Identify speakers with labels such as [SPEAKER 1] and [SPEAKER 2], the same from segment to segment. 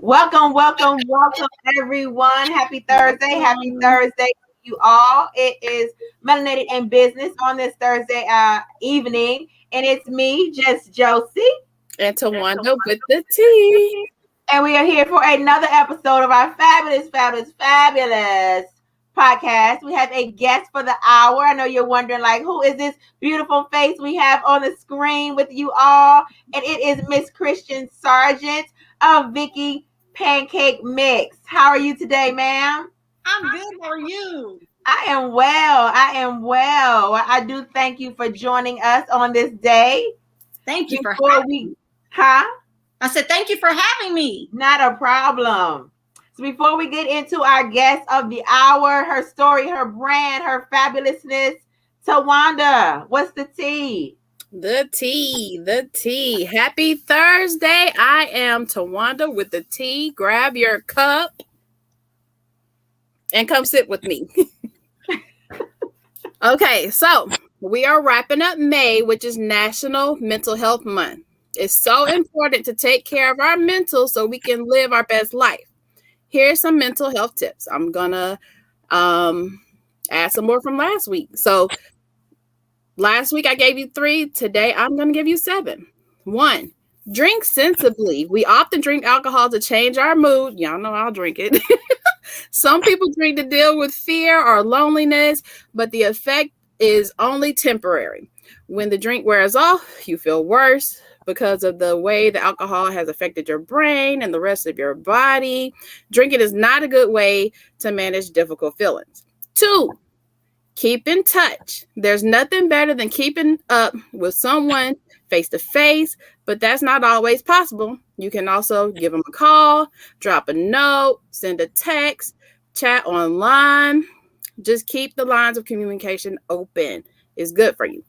[SPEAKER 1] Welcome, everyone. Happy Thursday. Happy Thursday to you all. It is Melanated N Business on this Thursday evening, and it's me, just Joci,
[SPEAKER 2] and TaWanda with the T.
[SPEAKER 1] and we are here for another episode of our fabulous podcast. We have a guest for the hour. I know you're wondering, like, who is this beautiful face we have on the screen with you all? And it is Miss Christian Sargent of Vicky Pancake Mix. How are you today, ma'am?
[SPEAKER 3] I'm good. How are you?
[SPEAKER 1] I am well. I do thank you for joining us on this day.
[SPEAKER 3] Thank you for having me. I said thank you for having me.
[SPEAKER 1] Not a problem. So before we get into our guest of the hour, her story, her brand, her fabulousness, TaWanda, what's the tea?
[SPEAKER 2] The tea. Happy Thursday. I am TaWanda with the tea. Grab your cup and come sit with me. Okay, so we are wrapping up May, which is National Mental Health Month. It's so important to take care of our mental so we can live our best life. Here's some mental health tips. I'm going to add some more from last week. So last week I gave you 3. Today I'm going to give you 7. 1, drink sensibly. We often drink alcohol to change our mood. Y'all know I'll drink it. Some people drink to deal with fear or loneliness, but the effect is only temporary. When the drink wears off, you feel worse because of the way the alcohol has affected your brain and the rest of your body. Drinking is not a good way to manage difficult feelings. 2, keep in touch. There's nothing better than keeping up with someone face to face, but that's not always possible. You can also give them a call, drop a note, send a text, chat online. Just keep the lines of communication open. It's good for you.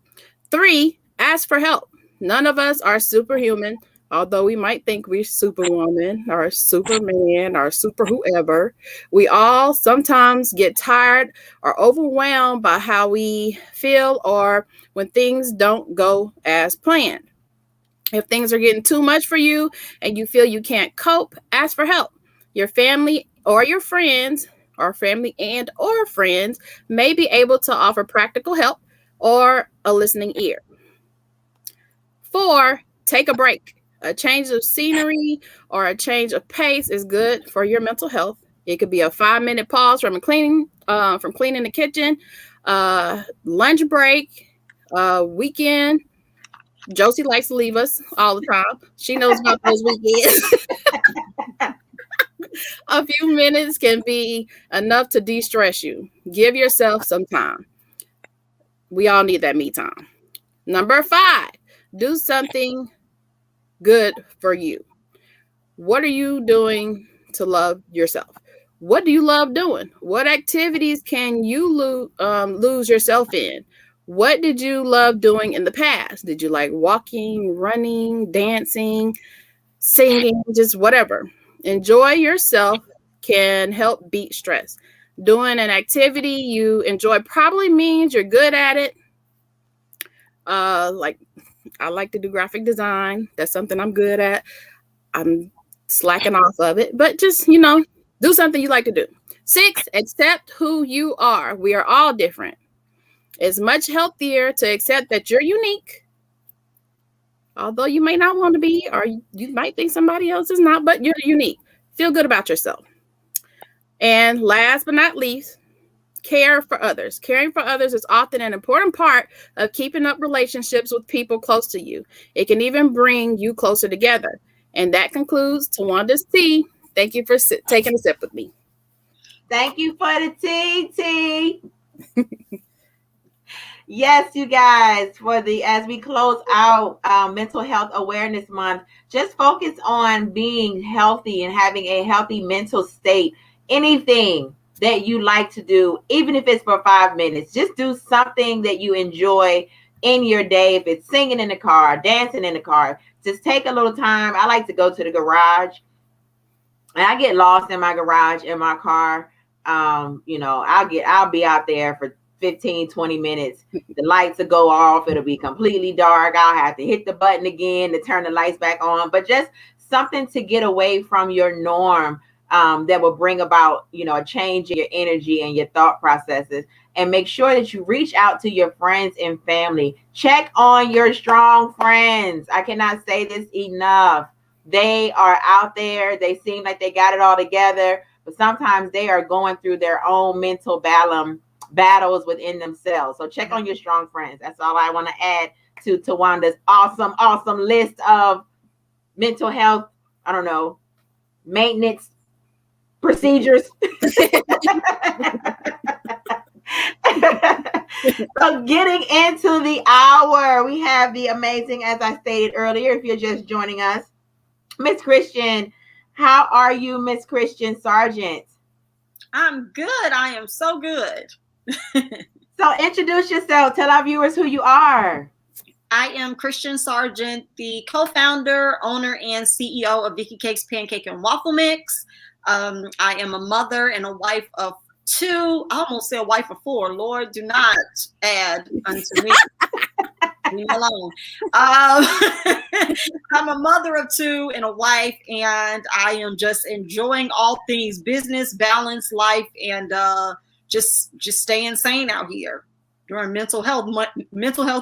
[SPEAKER 2] 3, ask for help. None of us are superhuman, although we might think we're superwoman or superman or super whoever. We all sometimes get tired or overwhelmed by how we feel or when things don't go as planned. If things are getting too much for you and you feel you can't cope, ask for help. Your family or your friends or family and or friends may be able to offer practical help or a listening ear. 4, take a break. A change of scenery or a change of pace is good for your mental health. It could be a 5-minute pause from cleaning the kitchen, lunch break, weekend. Joci likes to leave us all the time. She knows about those weekends. A few minutes can be enough to de-stress you. Give yourself some time. We all need that me time. Number 5, do something good for you. What are you doing to love yourself? What do you love doing? What activities can you lose yourself in? What did you love doing in the past? Did you like walking, running, dancing, singing, just whatever? Enjoy yourself can help beat stress. Doing an activity you enjoy probably means you're good at it. Like I like to do graphic design. That's something I'm good at. I'm slacking off of it, but just, do something you like to do. 6, accept who you are. We are all different. It's much healthier to accept that you're unique, although you may not want to be, or you might think somebody else is not, but you're unique. Feel good about yourself. And last but not least, care for others. Caring for others is often an important part of keeping up relationships with people close to you. It can even bring you closer together. And that concludes TaWanda's tea. Thank you for taking a sip with me.
[SPEAKER 1] Thank you for the tea. Yes, you guys, as we close out Mental Health Awareness Month, just focus on being healthy and having a healthy mental state. Anything that you like to do, even if it's for 5 minutes, just do something that you enjoy in your day. If it's singing in the car, dancing in the car, just take a little time. I like to go to the garage, and I get lost in my garage in my car. I'll be out there for 15, 20 minutes. The lights will go off. It'll be completely dark. I'll have to hit the button again to turn the lights back on. But just something to get away from your norm, that will bring about, a change in your energy and your thought processes. And make sure that you reach out to your friends and family. Check on your strong friends. I cannot say this enough. They are out there. They seem like they got it all together, but sometimes they are going through their own mental battles within themselves. So check on your strong friends. That's all I want to add to TaWanda's awesome list of mental health, I don't know, maintenance procedures. So getting into the hour, we have the amazing, as I stated earlier, if you're just joining us, Miss Christian. How are you, Miss Christian Sargent?
[SPEAKER 3] I'm good. I am so good.
[SPEAKER 1] So introduce yourself. Tell our viewers who you are.
[SPEAKER 3] I am Christian Sargent, the co-founder, owner, and CEO of Vicky Cakes Pancake and Waffle Mix. I am a mother and a wife of 2. I almost said wife of 4. Lord, do not add unto me. Leave me alone. I'm a mother of 2 and a wife, and I am just enjoying all things business, balance, life, and just staying sane out here during Mental Health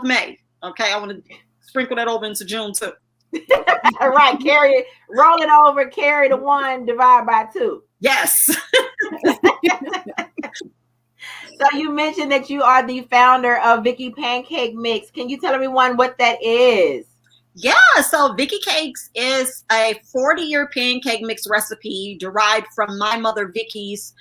[SPEAKER 3] May. Okay, I want to sprinkle that over into June too.
[SPEAKER 1] All right, carry it, roll it over, carry the 1, divide by 2.
[SPEAKER 3] Yes.
[SPEAKER 1] So you mentioned that you are the founder of Vicky Pancake Mix. Can you tell everyone what that is?
[SPEAKER 3] Yeah, so Vicky Cakes is a 40-year pancake mix recipe derived from my mother Vicky's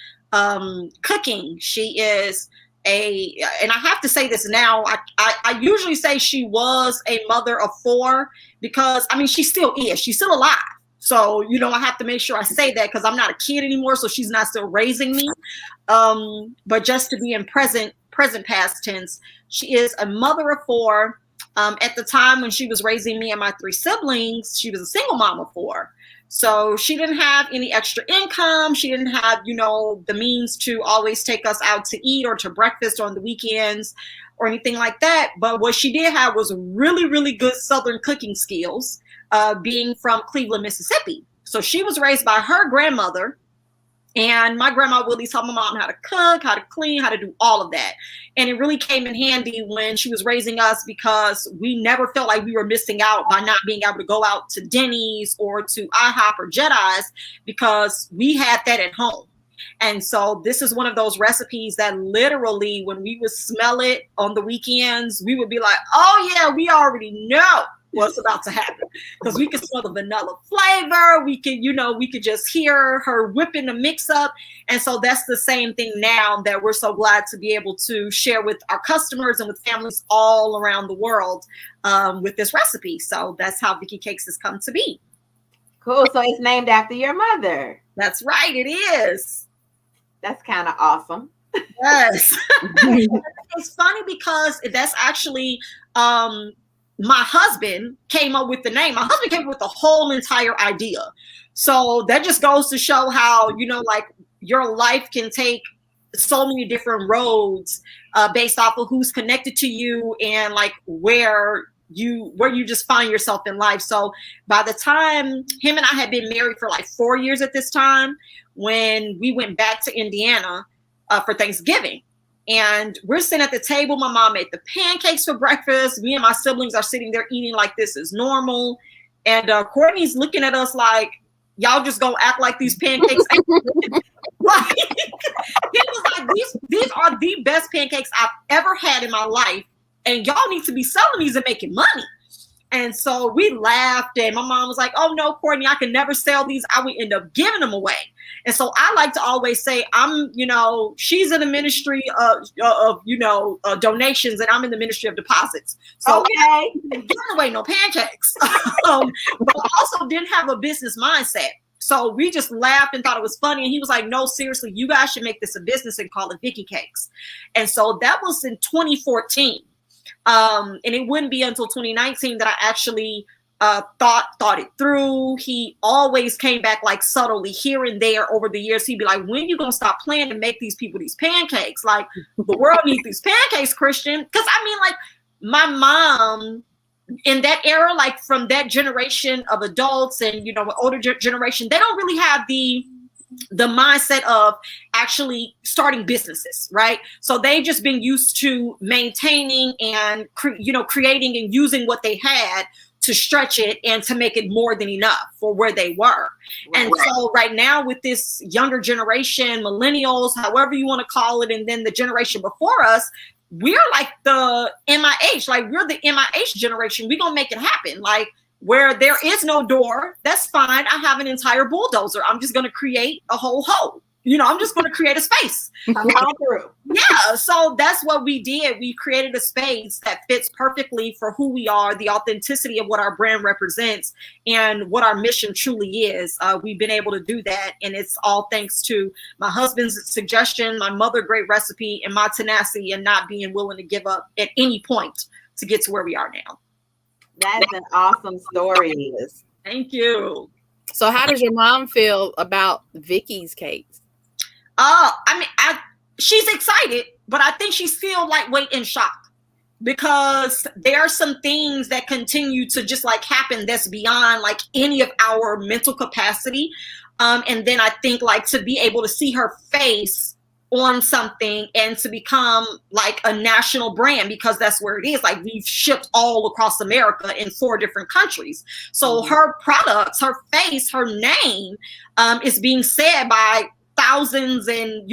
[SPEAKER 3] cooking. She is and I have to say this now, I usually say she was a mother of 4 because, I mean, she still is. She's still alive. So, I have to make sure I say that because I'm not a kid anymore, so she's not still raising me. But just to be in present past tense, she is a mother of 4. At the time when she was raising me and my 3 siblings, she was a single mom of 4. So she didn't have any extra income. She didn't have, the means to always take us out to eat or to breakfast on the weekends or anything like that. But what she did have was really, really good Southern cooking skills, being from Cleveland, Mississippi. So she was raised by her grandmother. And my grandma Willie taught my mom how to cook, how to clean, how to do all of that. And it really came in handy when she was raising us because we never felt like we were missing out by not being able to go out to Denny's or to IHOP or Jedi's because we had that at home. And so this is one of those recipes that literally when we would smell it on the weekends, we would be like, oh yeah, we already know what's about to happen because we could smell the vanilla flavor. We could just hear her whipping the mix up. And so that's the same thing now that we're so glad to be able to share with our customers and with families all around the world with this recipe. So that's how Vicky Cakes has come to be.
[SPEAKER 1] Cool. So it's named after your mother.
[SPEAKER 3] That's right. It is.
[SPEAKER 1] That's kind of awesome.
[SPEAKER 3] Yes. It's funny because that's actually, my husband came up with the name. My husband came up with the whole entire idea. So that just goes to show how, like your life can take so many different roads based off of who's connected to you and like where you just find yourself in life. So by the time him and I had been married for like 4 years at this time, when we went back to Indiana for Thanksgiving, and we're sitting at the table. My mom made the pancakes for breakfast. Me and my siblings are sitting there eating like this is normal. And Courtney's looking at us like, y'all just gonna act like these pancakes. Like, he was like, these are the best pancakes I've ever had in my life. And y'all need to be selling these and making money. And so we laughed and my mom was like, oh no, Courtney, I can never sell these. I would end up giving them away. And so I like to always say, she's in the ministry of donations and I'm in the ministry of deposits. So
[SPEAKER 1] okay,
[SPEAKER 3] giving away no pancakes, but also didn't have a business mindset. So we just laughed and thought it was funny. And he was like, no, seriously, you guys should make this a business and call it Vicky Cakes. And so that was in 2014. And it wouldn't be until 2019 that I actually thought it through. He always came back like subtly here and there over the years. He'd be like, when you gonna stop playing and make these people these pancakes? Like the world needs these pancakes, Christian. Because I mean, like my mom in that era, like from that generation of adults and, older generation, they don't really have the mindset of actually starting businesses, right? So they've just been used to maintaining and creating and using what they had to stretch it and to make it more than enough for where they were. And so right now with this younger generation, millennials, however you want to call it, and then the generation before us, we're like the MIH, like we're the MIH generation. We're gonna make it happen. Like, where there is no door, that's fine. I have an entire bulldozer. I'm just going to create a whole hole. I'm just going to create a space.
[SPEAKER 1] Come on through.
[SPEAKER 3] Yeah. So that's what we did. We created a space that fits perfectly for who we are, the authenticity of what our brand represents, and what our mission truly is. We've been able to do that. And it's all thanks to my husband's suggestion, my mother, great recipe, and my tenacity and not being willing to give up at any point to get to where we are now.
[SPEAKER 1] That's an awesome story, Liz.
[SPEAKER 3] Thank you.
[SPEAKER 2] So how does your mom feel about Vicky's cakes?
[SPEAKER 3] She's excited, but I think she's still lightweight in shock, because there are some things that continue to just like happen that's beyond like any of our mental capacity. And then I think like to be able to see her face on something and to become like a national brand, because that's where it is. Like, we've shipped all across America in 4 different countries. So her products, her face, her name is being said by thousands and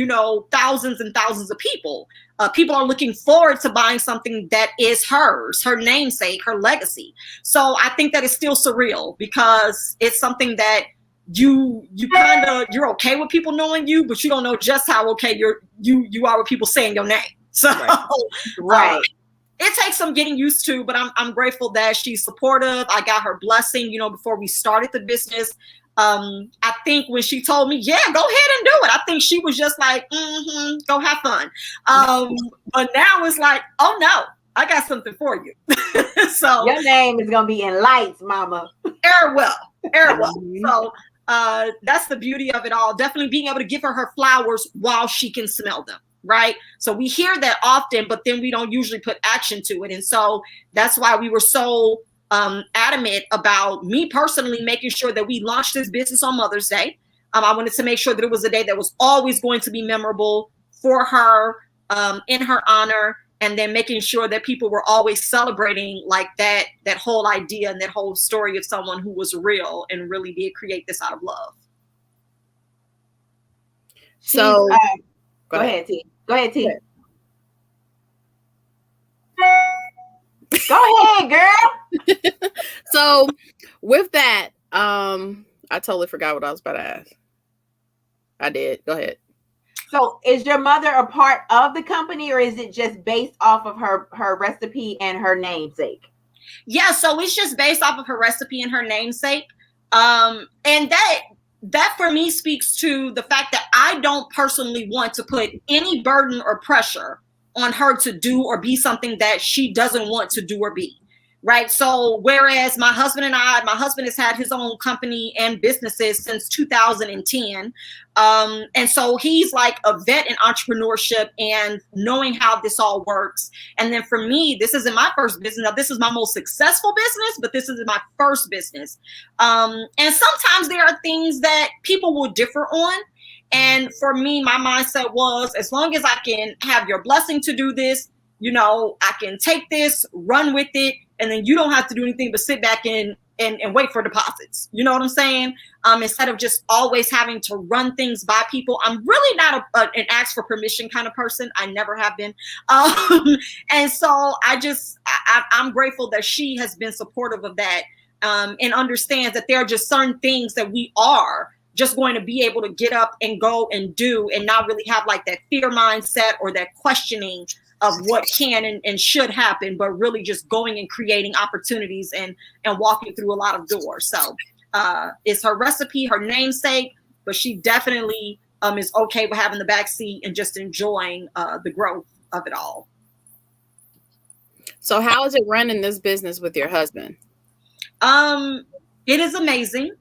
[SPEAKER 3] thousands of people. People are looking forward to buying something that is hers, her namesake, her legacy. So I think that is still surreal, because it's something that you're okay with people knowing you, but you don't know just how okay you are with people saying your name. So
[SPEAKER 1] right.
[SPEAKER 3] It takes some getting used to, but I'm grateful that she's supportive. I got her blessing, before we started the business. I think when she told me, yeah, go ahead and do it, I think she was just like, go have fun. But now it's like, oh no, I got something for you. So
[SPEAKER 1] your name is gonna be in lights, mama.
[SPEAKER 3] Airwell. So that's the beauty of it all. Definitely being able to give her flowers while she can smell them, right? So we hear that often, but then we don't usually put action to it. And so that's why we were so adamant about me personally making sure that we launched this business on Mother's Day. I wanted to make sure that it was a day that was always going to be memorable for her, in her honor, and then making sure that people were always celebrating like that whole idea and that whole story of someone who was real and really did create this out of love.
[SPEAKER 2] So
[SPEAKER 1] go ahead, T. Go ahead, T. Go ahead, girl.
[SPEAKER 2] So with that, I totally forgot what I was about to ask. I did. Go ahead.
[SPEAKER 1] So is your mother a part of the company, or is it just based off of her recipe and her namesake?
[SPEAKER 3] Yeah, so it's just based off of her recipe and her namesake. And that for me speaks to the fact that I don't personally want to put any burden or pressure on her to do or be something that she doesn't want to do or be. Right. So whereas my husband has had his own company and businesses since 2010. And so he's like a vet in entrepreneurship and knowing how this all works. And then for me, this isn't my first business. Now, this is my most successful business, but this isn't my first business. And sometimes there are things that people will differ on. And for me, my mindset was, as long as I can have your blessing to do this, I can take this, run with it, and then you don't have to do anything but sit back and wait for deposits. You know what I'm saying? Instead of just always having to run things by people. I'm really not an ask for permission kind of person. I never have been. And so I'm grateful that she has been supportive of that, and understands that there are just certain things that we are just going to be able to get up and go and do, and not really have like that fear mindset or that questioning of what can and should happen, but really just going and creating opportunities and walking through a lot of doors. So it's her recipe, her namesake, but she definitely is okay with having the backseat and just enjoying the growth of it all.
[SPEAKER 2] So how is it running this business with your husband?
[SPEAKER 3] It is amazing.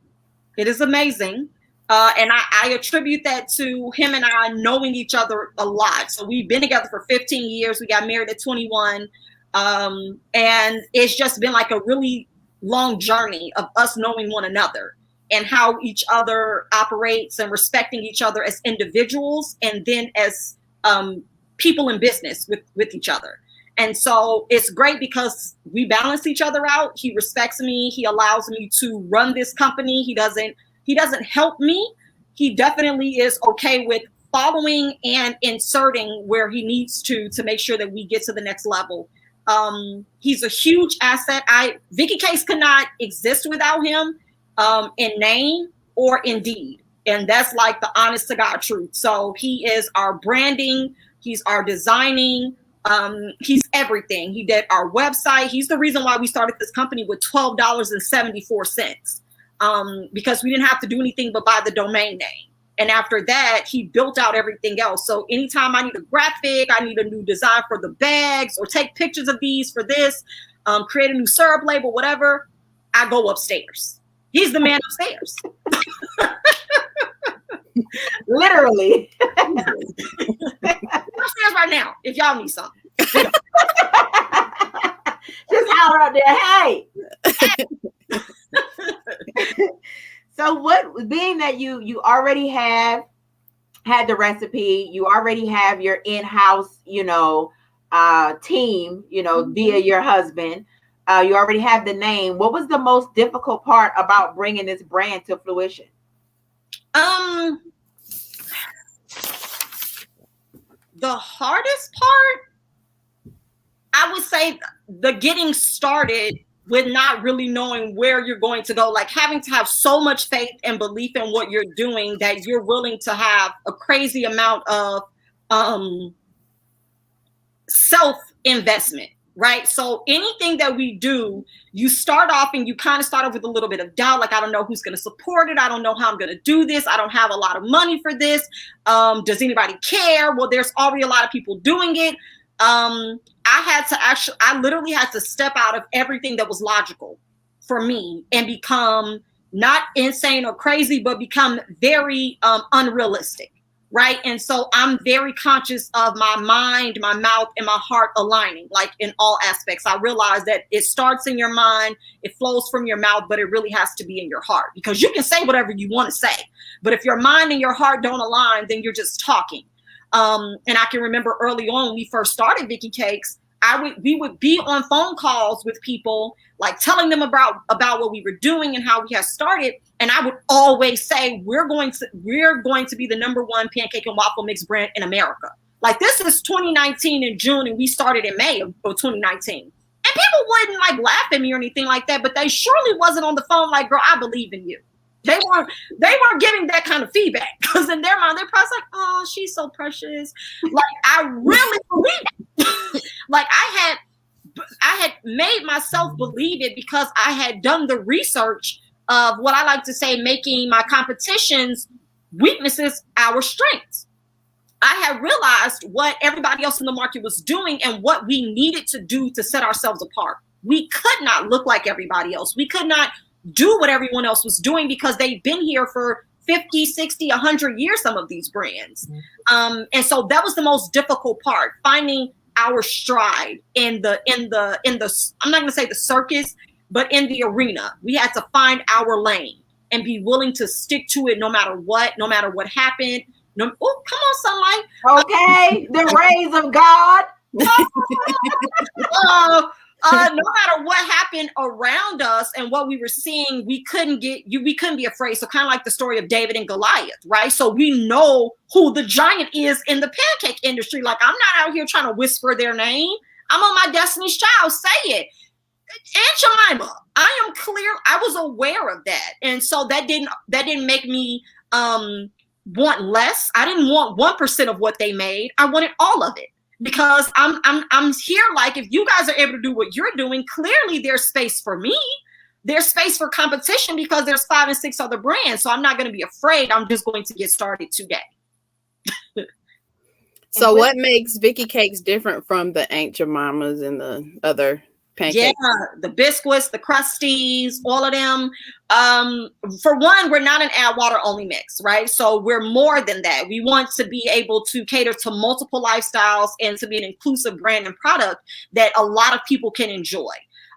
[SPEAKER 3] It is amazing. And I attribute that to him and I knowing each other a lot. So we've been together for 15 years. We got married at 21. And it's just been like a really long journey of us knowing one another and how each other operates and respecting each other as individuals and then as people in business with each other. And so it's great because we balance each other out. He respects me. He allows me to run this company. He doesn't help me. He definitely is okay with following and inserting where he needs to make sure that we get to the next level. He's a huge asset. Vicky Cakes could not exist without him, in name or in deed. And that's like the honest to God truth. So he is our branding. He's our designing. He's everything. He did our website. He's the reason why we started this company with $12.74, because we didn't have to do anything but buy the domain name. And after that, he built out everything else. So anytime I need a graphic, I need a new design for the bags or take pictures of these for this, create a new syrup label, whatever, I go upstairs. He's the man upstairs.
[SPEAKER 1] Literally.
[SPEAKER 3] Upstairs right now, if y'all need something.
[SPEAKER 1] Just holler out there, hey. So what, being that you already have had the recipe, you already have your in-house, team, via your husband, you already have the name. What was the most difficult part about bringing this brand to fruition?
[SPEAKER 3] The hardest part, I would say the getting started with not really knowing where you're going to go, like having to have so much faith and belief in what you're doing that you're willing to have a crazy amount of self-investment, right? So anything that we do, you start off and you kind of start off with a little bit of doubt, like I don't know who's going to support it. I don't know how I'm going to do this. I don't have a lot of money for this. Does anybody care? Well, there's already a lot of people doing it. I literally had to step out of everything that was logical for me and become not insane or crazy, but become very unrealistic, right? And so I'm very conscious of my mind, my mouth, and my heart aligning, like in all aspects. I realize that it starts in your mind, it flows from your mouth, but it really has to be in your heart, because you can say whatever you want to say, but if your mind and your heart don't align, then you're just talking. And I can remember early on when we first started Vicky Cakes, we would be on phone calls with people, like telling them about what we were doing and how we had started. And I would always say, we're going to be the #1 pancake and waffle mix brand in America. Like, this is 2019 in June, and we started in May of 2019. And people wouldn't like laugh at me or anything like that, but they surely wasn't on the phone like, girl, I believe in you. They weren't giving that kind of feedback, because in their mind, they're probably like, oh, she's so precious. Like, I really believe it. Like, I had made myself believe it because I had done the research of what I like to say, making my competition's weaknesses our strengths. I had realized what everybody else in the market was doing and what we needed to do to set ourselves apart. We could not look like everybody else. We could not do what everyone else was doing because they've been here for 50, 60, 100 years, some of these brands. And so that was the most difficult part, finding our stride in the I'm not going to say the circus, but in the arena. We had to find our lane and be willing to stick to it no matter what happened. Come on, sunlight.
[SPEAKER 1] Okay, the rays of God.
[SPEAKER 3] No matter what happened around us and what we were seeing, we couldn't be afraid. So kind of like the story of David and Goliath, right? So we know who the giant is in the pancake industry. Like, I'm not out here trying to whisper their name. I'm on my Destiny's Child. Say it. Aunt Jemima. I am clear. I was aware of that. And so that didn't make me want less. I didn't want 1% of what they made. I wanted all of it. Because I'm here, like, if you guys are able to do what you're doing, clearly there's space for me. There's space for competition because there's 5 and 6 other brands. So I'm not going to be afraid. I'm just going to get started today.
[SPEAKER 2] So what makes Vicky Cakes different from the Aunt Jemimas and the other pancakes.
[SPEAKER 3] Yeah, the biscuits, the crusties, all of them. For one, we're not an add water only mix, right? So we're more than that. We want to be able to cater to multiple lifestyles and to be an inclusive brand and product that a lot of people can enjoy.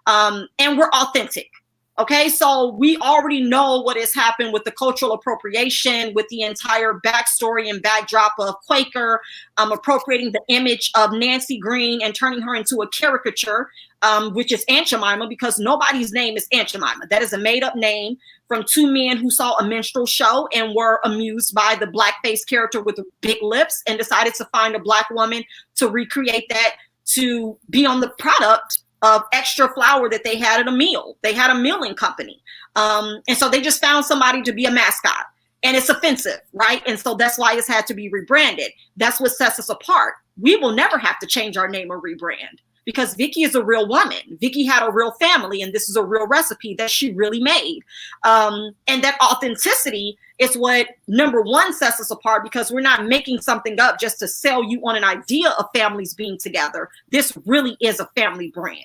[SPEAKER 3] And we're authentic. Okay, so we already know what has happened with the cultural appropriation, with the entire backstory and backdrop of Quaker, appropriating the image of Nancy Green and turning her into a caricature, which is Aunt Jemima, because nobody's name is Aunt Jemima. That is a made-up name from two men who saw a minstrel show and were amused by the blackface character with the big lips and decided to find a Black woman to recreate that to be on the product of extra flour that they had at a meal. They had a milling company. And so they just found somebody to be a mascot. And it's offensive, right? And so that's why it's had to be rebranded. That's what sets us apart. We will never have to change our name or rebrand because Vicky is a real woman. Vicky had a real family, and this is a real recipe that she really made. And that authenticity is what, number one, sets us apart because we're not making something up just to sell you on an idea of families being together. This really is a family brand.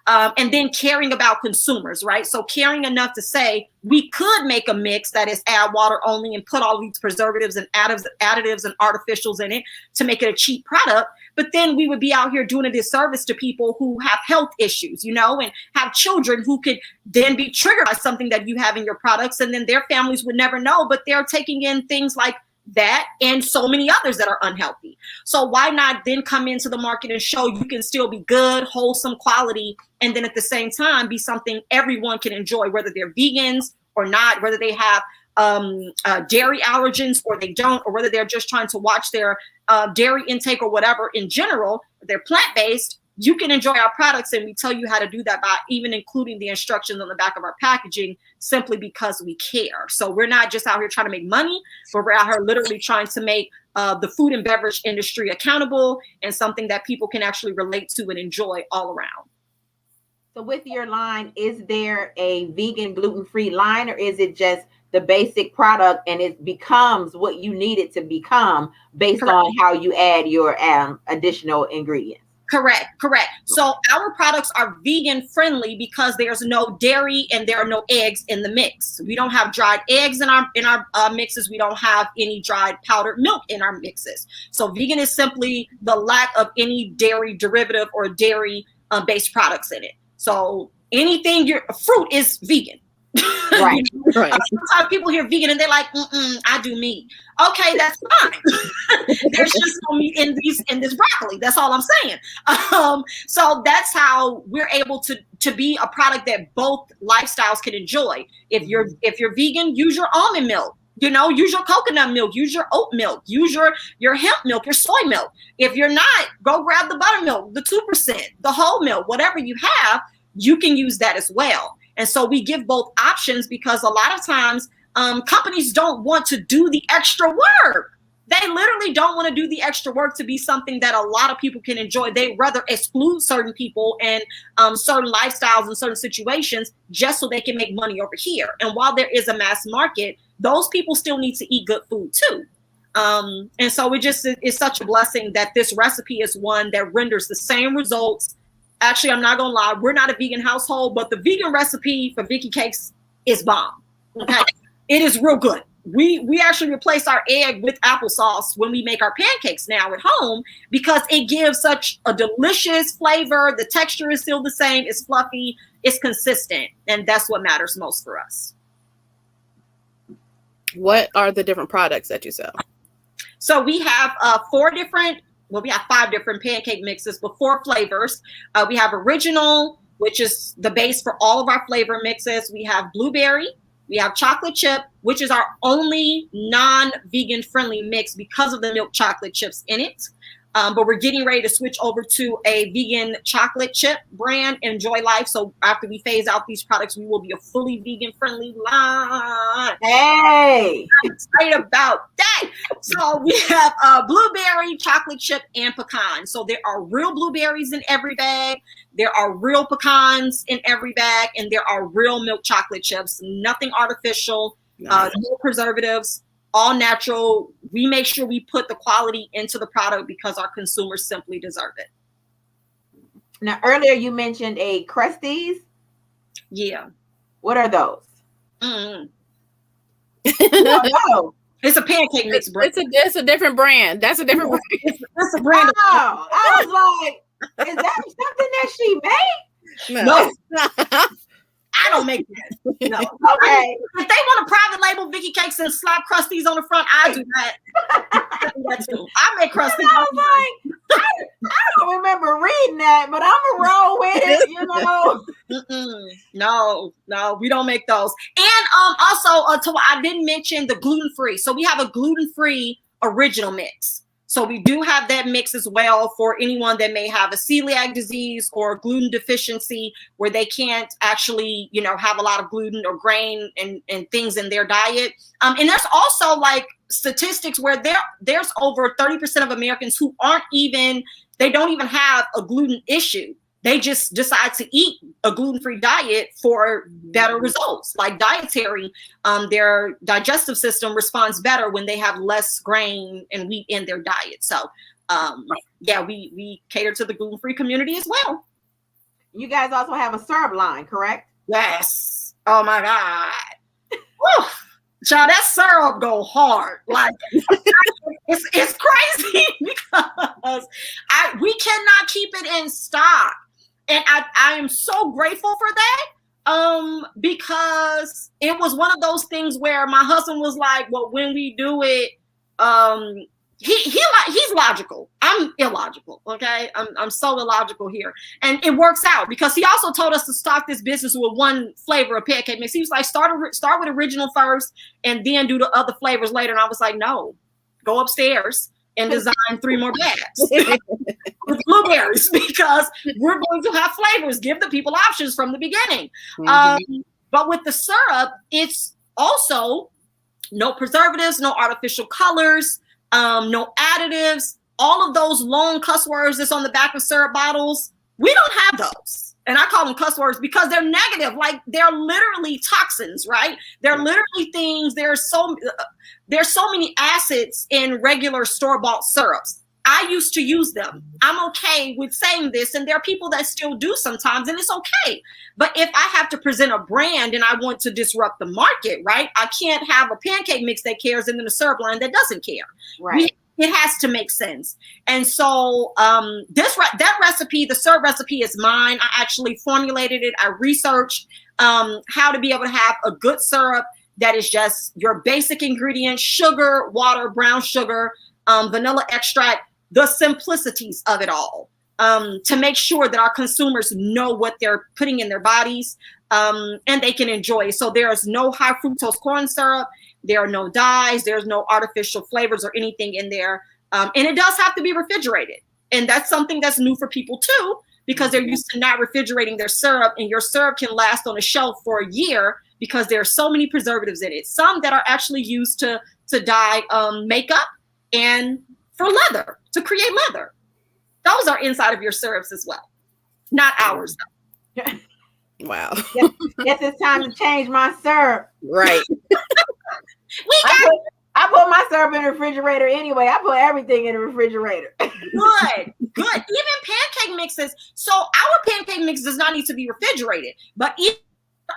[SPEAKER 3] And then caring about consumers, right? So caring enough to say we could make a mix that is add water only and put all these preservatives and additives and artificials in it to make it a cheap product. But then we would be out here doing a disservice to people who have health issues, you know, and have children who could then be triggered by something that you have in your products. And then their families would never know, but they're taking in things like that and so many others that are unhealthy. So why not then come into the market and show you can still be good, wholesome quality, and then at the same time be something everyone can enjoy, whether they're vegans or not, whether they have dairy allergens or they don't, or whether they're just trying to watch their dairy intake or whatever in general, they're plant-based. You can enjoy our products, and we tell you how to do that by even including the instructions on the back of our packaging simply because we care. So we're not just out here trying to make money, but we're out here literally trying to make the food and beverage industry accountable and something that people can actually relate to and enjoy all around.
[SPEAKER 1] So with your line, is there a vegan gluten-free line, or is it just the basic product and it becomes what you need it to become based
[SPEAKER 3] Correct.
[SPEAKER 1] on how you add your additional ingredients?
[SPEAKER 3] Correct. So our products are vegan friendly because there's no dairy and there are no eggs in the mix. We don't have dried eggs in our mixes. We don't have any dried powdered milk in our mixes. So vegan is simply the lack of any dairy derivative or dairy based products in it. So anything fruit is vegan.
[SPEAKER 1] Right.
[SPEAKER 2] Right.
[SPEAKER 3] Sometimes people hear vegan and they're like, I do meat. Okay, that's fine. There's just no meat in this broccoli. That's all I'm saying. So that's how we're able to be a product that both lifestyles can enjoy. If you're vegan, use your almond milk. You know, use your coconut milk, use your oat milk, use your hemp milk, your soy milk. If you're not, go grab the buttermilk, the 2%, the whole milk, whatever you have, you can use that as well. And so we give both options because a lot of times companies don't want to do the extra work. They literally don't want to do the extra work to be something that a lot of people can enjoy. They rather exclude certain people and certain lifestyles and certain situations just so they can make money over here. And while there is a mass market, those people still need to eat good food too. And so it's such a blessing that this recipe is one that renders the same results. Actually, I'm not gonna lie, we're not a vegan household, but the vegan recipe for Vicky Cakes is bomb. Okay, it is real good. We actually replace our egg with applesauce when we make our pancakes now at home because it gives such a delicious flavor. The texture is still the same. It's fluffy. It's consistent, and that's what matters most for us.
[SPEAKER 2] What are the different products that you sell?
[SPEAKER 3] So we have we have 5 different pancake mixes, but 4 flavors. We have original, which is the base for all of our flavor mixes. We have blueberry. We have chocolate chip, which is our only non-vegan friendly mix because of the milk chocolate chips in it. But we're getting ready to switch over to a vegan chocolate chip brand, Enjoy Life. So after we phase out these products, we will be a fully vegan friendly line.
[SPEAKER 1] Hey,
[SPEAKER 3] I'm excited about that. So we have blueberry, chocolate chip, and pecan. So there are real blueberries in every bag. There are real pecans in every bag, and there are real milk chocolate chips. Nothing artificial, no preservatives. All natural. We make sure we put the quality into the product because our consumers simply deserve it.
[SPEAKER 1] Now, earlier you mentioned a Krusties.
[SPEAKER 3] Yeah.
[SPEAKER 1] What are those?
[SPEAKER 3] Mm.
[SPEAKER 1] No.
[SPEAKER 3] It's a pancake mix brand.
[SPEAKER 2] It's a different brand. That's a different brand.
[SPEAKER 3] It's a brand.
[SPEAKER 1] Oh, I was like, is that something that she made?
[SPEAKER 3] No. I don't make that. No.
[SPEAKER 1] Okay.
[SPEAKER 3] If they want a private label Vicky Cakes and slap Krusties on the front, I do that. I do that too. I make Krusties.
[SPEAKER 1] I was like, I don't remember reading that, but I'm gonna roll with it, you know.
[SPEAKER 3] No, we don't make those. And also, I didn't mention the gluten-free. So we have a gluten-free original mix. So we do have that mix as well for anyone that may have a celiac disease or gluten deficiency where they can't actually, have a lot of gluten or grain and things in their diet. And there's also like statistics where there's over 30% of Americans who they don't even have a gluten issue. They just decide to eat a gluten-free diet for better results. Like dietary, their digestive system responds better when they have less grain and wheat in their diet. So, we cater to the gluten-free community as well.
[SPEAKER 1] You guys also have a syrup line, correct?
[SPEAKER 3] Yes. Oh my God. Woo. Child, that syrup go hard. Like it's crazy because we cannot keep it in stock. And I am so grateful for that because it was one of those things where my husband was like, well, when we do it, he's logical. I'm illogical. Okay. I'm so illogical here. And it works out because he also told us to start this business with one flavor of pancake mix. He was like, start with original first and then do the other flavors later. And I was like, no, go upstairs and design 3 more bags with blueberries because we're going to have flavors. Give the people options from the beginning. But with the syrup, it's also no preservatives, no artificial colors, no additives. All of those long cuss words that's on the back of syrup bottles, we don't have those. And I call them cuss words because they're negative. Like they're literally toxins, right? They're literally things. There's so many acids in regular store-bought syrups. I used to use them. I'm okay with saying this, and there are people that still do sometimes, and it's okay. But if I have to present a brand and I want to disrupt the market, right? I can't have a pancake mix that cares and then a syrup line that doesn't care.
[SPEAKER 1] Right.
[SPEAKER 3] It has to make sense. And so that recipe, the syrup recipe is mine. I actually formulated it. I researched how to be able to have a good syrup that is just your basic ingredients: sugar, water, brown sugar, vanilla extract, the simplicities of it all, to make sure that our consumers know what they're putting in their bodies and they can enjoy it. So there's no high fructose corn syrup. There are no dyes. There's no artificial flavors or anything in there. And it does have to be refrigerated. And that's something that's new for people too, because they're used to not refrigerating their syrup, and your syrup can last on a shelf for a year because there are so many preservatives in it. Some that are actually used to dye makeup and for leather, to create leather. Those are inside of your syrups as well. Not ours though.
[SPEAKER 2] Wow.
[SPEAKER 1] Guess it's time to change my syrup.
[SPEAKER 2] Right.
[SPEAKER 1] I put my syrup in the refrigerator anyway. I put everything in the refrigerator.
[SPEAKER 3] Good. Even pancake mixes. So our pancake mix does not need to be refrigerated, but even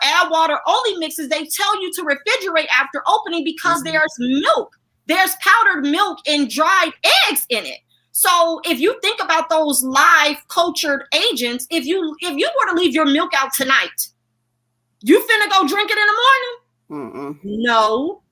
[SPEAKER 3] add water only mixes, they tell you to refrigerate after opening because there's milk. There's powdered milk and dried eggs in it. So if you think about those live cultured agents, if you were to leave your milk out tonight, you finna go drink it in the morning? No.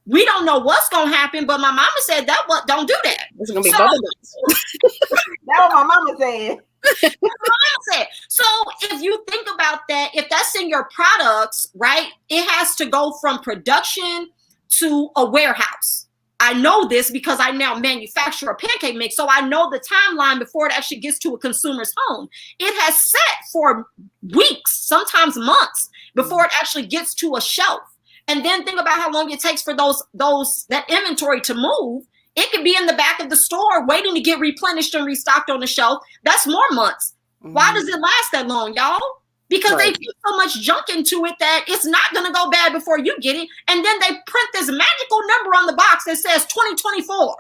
[SPEAKER 3] We don't know what's gonna happen, but my mama said don't do that.
[SPEAKER 2] It's gonna be bubble guts.
[SPEAKER 1] That's what my mama said.
[SPEAKER 3] That's what my mama said. So if you think about that, if that's in your products, right, it has to go from production to a warehouse. I know this because I now manufacture a pancake mix, so I know the timeline before it actually gets to a consumer's home. It has set for weeks, sometimes months, before it actually gets to a shelf. And then think about how long it takes for that inventory to move. It could be in the back of the store waiting to get replenished and restocked on the shelf. That's more months. Why does it last that long, y'all? Because they put so much junk into it that it's not going to go bad before you get it. And then they print this magical number on the box that says 2024.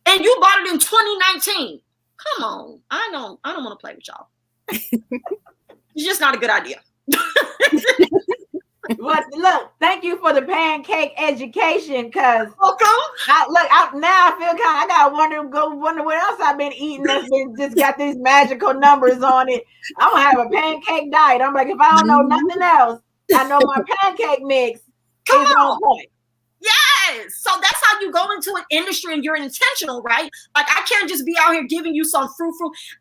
[SPEAKER 3] And you bought it in 2019. come on. I don't want to play with y'all. It's just not a good idea.
[SPEAKER 1] Well, look, thank you for the pancake education, because
[SPEAKER 3] welcome.
[SPEAKER 1] Now I feel I gotta wonder what else I've been eating that's been just got these magical numbers on it. I'm gonna have a pancake diet. I'm like, if I don't know nothing else, I know my pancake mix is on point.
[SPEAKER 3] Yes. So that's how you go into an industry and you're intentional, right? Like, I can't just be out here giving you some fruit.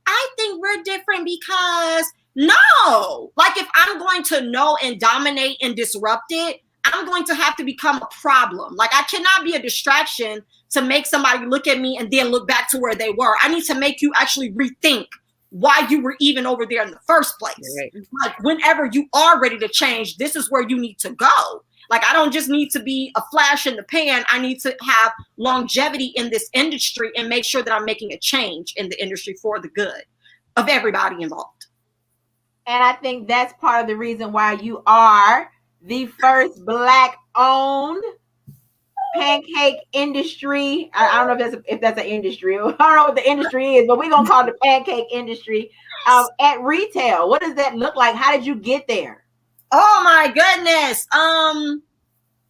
[SPEAKER 3] I think we're different because no, like, if I'm going to know and dominate and disrupt it, I'm going to have to become a problem. Like, I cannot be a distraction to make somebody look at me and then look back to where they were. I need to make you actually rethink why you were even over there in the first place. Right. Like, whenever you are ready to change, this is where you need to go. Like, I don't just need to be a flash in the pan. I need to have longevity in this industry and make sure that I'm making a change in the industry for the good of everybody involved.
[SPEAKER 1] And I think that's part of the reason why you are the first Black-owned pancake industry. I don't know if that's an industry. I don't know what the industry is, but we're going to call it the pancake industry at retail. What does that look like? How did you get there?
[SPEAKER 3] Oh my goodness.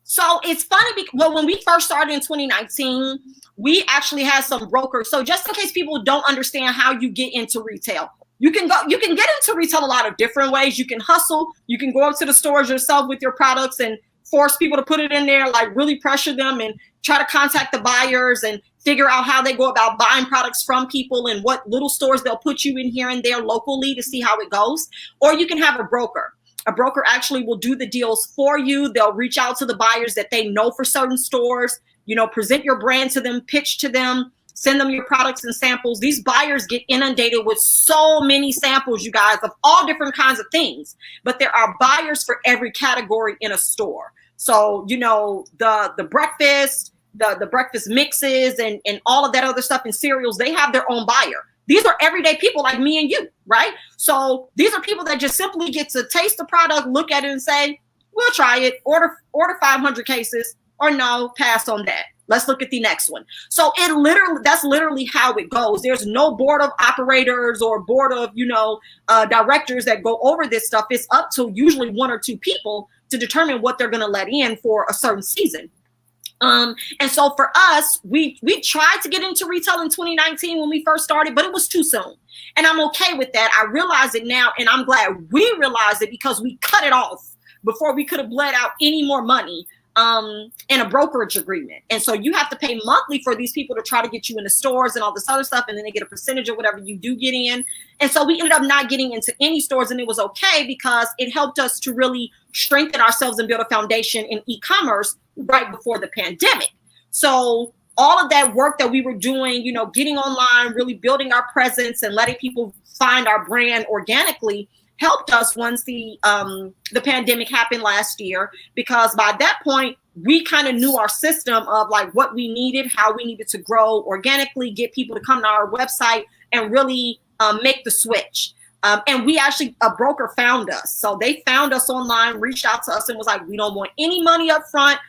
[SPEAKER 3] So it's funny because when we first started in 2019, we actually had some brokers. So just in case people don't understand how you get into retail, you can get into retail a lot of different ways. You can hustle. You can go up to the stores yourself with your products and force people to put it in there, like really pressure them and try to contact the buyers and figure out how they go about buying products from people and what little stores they'll put you in here and there locally to see how it goes. Or you can have a broker. A broker actually will do the deals for you. They'll reach out to the buyers that they know for certain stores, present your brand to them, pitch to them, send them your products and samples. These buyers get inundated with so many samples, you guys, of all different kinds of things. But there are buyers for every category in a store. So, the breakfast, the breakfast mixes and all of that other stuff and cereals, they have their own buyer. These are everyday people like me and you, right? So these are people that just simply get to taste the product, look at it and say, we'll try it, order 500 cases, or no, pass on that. Let's look at the next one. So that's literally how it goes. There's no board of operators or board of, directors that go over this stuff. It's up to usually one or two people to determine what they're going to let in for a certain season. And so for us, we tried to get into retail in 2019 when we first started, but it was too soon. And I'm okay with that. I realize it now, and I'm glad we realized it because we cut it off before we could have bled out any more money in a brokerage agreement. And so you have to pay monthly for these people to try to get you in the stores and all this other stuff, and then they get a percentage of whatever you do get in. And so we ended up not getting into any stores, and it was okay because it helped us to really strengthen ourselves and build a foundation in e-commerce right before the pandemic. So all of that work that we were doing, getting online, really building our presence and letting people find our brand organically helped us once the pandemic happened last year, because by that point, we kind of knew our system of like what we needed, how we needed to grow organically, get people to come to our website and really make the switch. And we actually, a broker found us. So they found us online, reached out to us and was like, we don't want any money up front.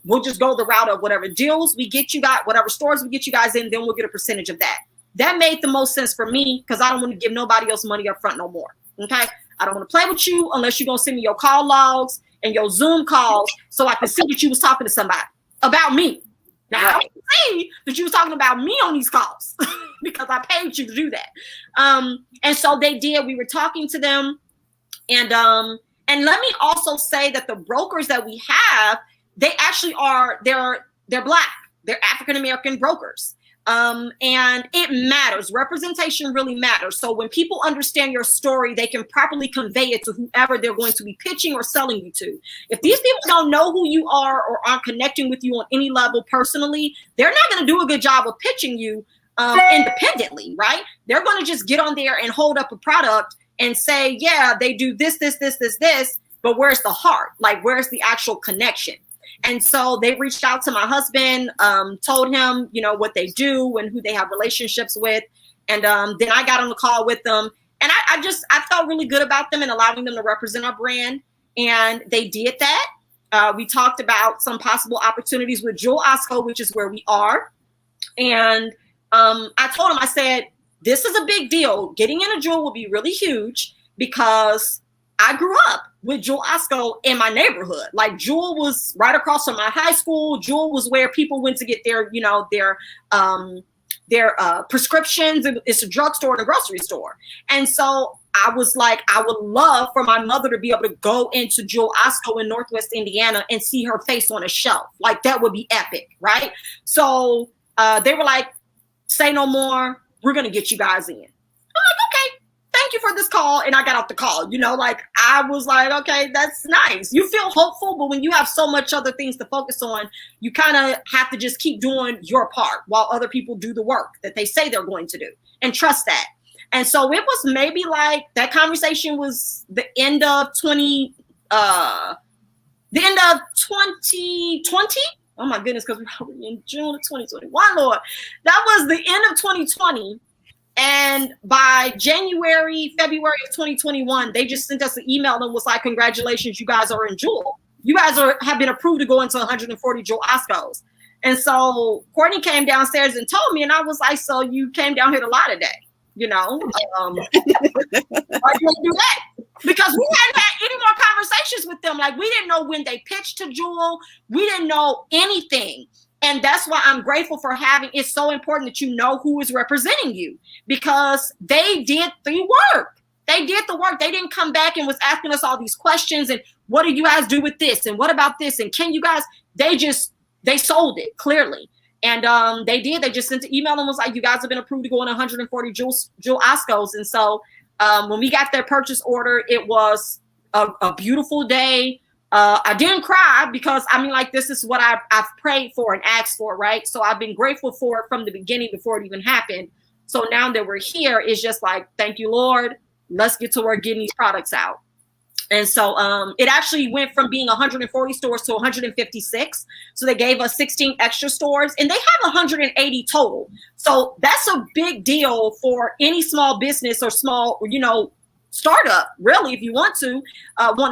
[SPEAKER 3] We'll just go the route of whatever deals we get you guys, whatever stores we get you guys in, then we'll get a percentage of that. That made the most sense for me because I don't want to give nobody else money up front no more. Okay. I don't want to play with you unless you're going to send me your call logs and your Zoom calls so I can see that you was talking to somebody about me. Now, I can see that you was talking about me on these calls because I paid you to do that. And so they did. We were talking to them. And let me also say that the brokers that we have, they actually they're Black. They're African-American brokers. And it matters. Representation really matters. So when people understand your story, they can properly convey it to whoever they're going to be pitching or selling you to. If these people don't know who you are or aren't connecting with you on any level personally, they're not going to do a good job of pitching you independently, right? They're going to just get on there and hold up a product and say, yeah, they do this, but where's the heart? Like, where's the actual connection? And so they reached out to my husband, told him, what they do and who they have relationships with. And then I got on the call with them. And I felt really good about them and allowing them to represent our brand. And they did that. We talked about some possible opportunities with Joci, which is where we are. And I told him, I said, this is a big deal. Getting in a Jewel will be really huge because I grew up with Jewel Osco in my neighborhood. Like Jewel was right across from my high school. Jewel was where people went to get their, you know, their prescriptions. It's a drugstore and a grocery store. And so I was like, I would love for my mother to be able to go into Jewel Osco in Northwest Indiana and see her face on a shelf. Like that would be epic, right? So they were like, say no more. We're going to get you guys in. I'm like, okay, thank you for this call. And I got off the call, you know, like I was like, okay, that's nice. You feel hopeful, but when you have so much other things to focus on, you kind of have to just keep doing your part while other people do the work that they say they're going to do, and trust that. And so it was maybe like that conversation was the end of 2020. Oh my goodness, because we're in June of 2021, Lord. That was the end of 2020. And by January, February of 2021, they just sent us an email and was like, congratulations, you guys are in Jewel. You guys have been approved to go into 140 Jewel Oscos. And so Courtney came downstairs and told me, and I was like, so you came down here to lie today, you know? Why do you do that? Because we hadn't had any more conversations with them. Like we didn't know when they pitched to Jewel. We didn't know anything. And that's why I'm grateful for having, it's so important that you know who is representing you, because they did the work. They did the work. They didn't come back and was asking us all these questions and what do you guys do with this? And what about this? And can you guys, they sold it clearly. And they did, they just sent an email and was like, you guys have been approved to go in 140 Jewel Oscos. And so when we got their purchase order, it was a beautiful day. I didn't cry because I mean, like, this is what I've prayed for and asked for, right? So I've been grateful for it from the beginning before it even happened. So now that we're here, it's just like, thank you, Lord. Let's get to work getting these products out. And so it actually went from being 140 stores to 156. So they gave us 16 extra stores and they have 180 total. So that's a big deal for any small business or small, you know, startup, really, if you want to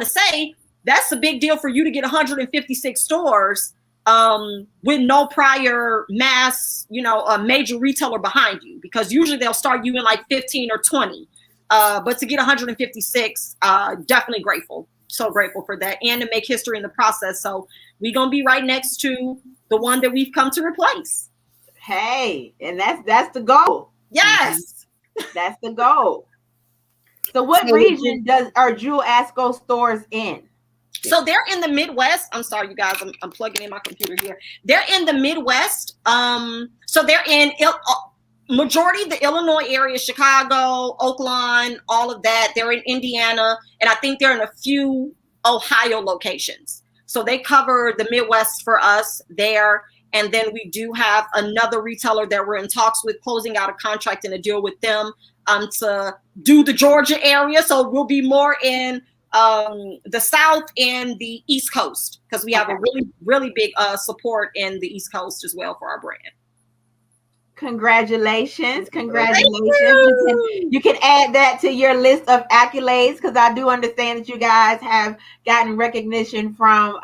[SPEAKER 3] say. That's a big deal for you to get 156 stores with no prior mass, you know, a major retailer behind you, because usually they'll start you in like 15 or 20. But to get 156, definitely grateful. So grateful for that, and to make history in the process. So we're going to be right next to the one that we've come to replace.
[SPEAKER 1] Hey, and that's the goal.
[SPEAKER 3] Yes.
[SPEAKER 1] That's the goal. So what region are Jewel Osco stores in?
[SPEAKER 3] So they're in the Midwest. I'm sorry, you guys. I'm plugging in my computer here. They're in the Midwest. So they're in majority of the Illinois area, Chicago, Oakland, all of that. They're in Indiana, and I think they're in a few Ohio locations. So they cover the Midwest for us there. And then we do have another retailer that we're in talks with, closing out a contract and a deal with them to do the Georgia area. So we'll be more in the South and the East Coast, because we have a really, really big support in the East Coast as well for our brand.
[SPEAKER 1] Congratulations. You can add that to your list of accolades, because I do understand that you guys have gotten recognition from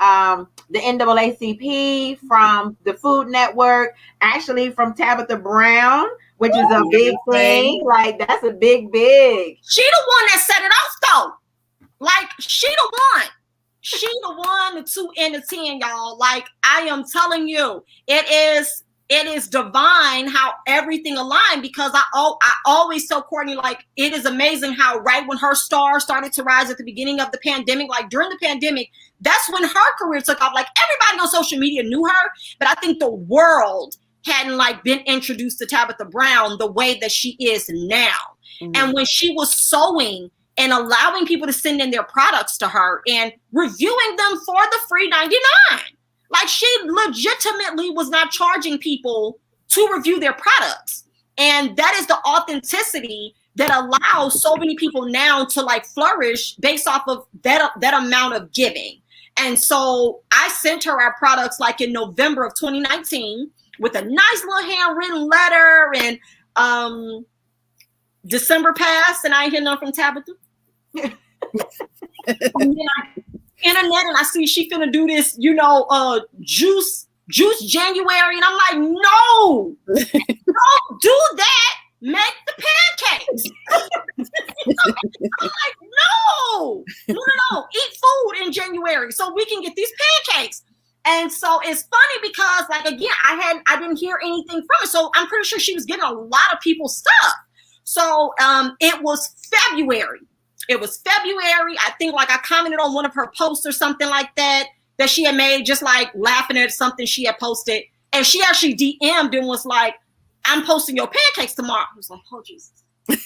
[SPEAKER 1] the NAACP, from the Food Network, actually from Tabitha Brown, which is a big thing. Like, that's a big.
[SPEAKER 3] She the one that set it off, though. Like, she the one. She the one, the 2 and the 10, y'all. Like, I am telling you, it is divine how everything aligned, because I always tell Courtney, like, it is amazing how right when her star started to rise at the beginning of the pandemic, like during the pandemic, that's when her career took off. Like, everybody on social media knew her, but I think the world hadn't like been introduced to Tabitha Brown the way that she is now. Mm-hmm. And when she was sewing and allowing people to send in their products to her and reviewing them for the free $99. Like, she legitimately was not charging people to review their products. And that is the authenticity that allows so many people now to like flourish based off of that amount of giving. And so I sent her our products like in November of 2019 with a nice little handwritten letter, and December passed and I ain't hear nothing from Tabitha. And then internet, and I see she finna do this, you know, juice January, and I'm like, no, don't do that. Make the So I'm pretty sure she was getting a lot of people's stuff. So it was February. I think like I commented on one of her posts or something like that she had made, just like laughing at something she had posted. And she actually DM'd and was like, I'm posting your pancakes tomorrow. I was like, oh, Jesus. I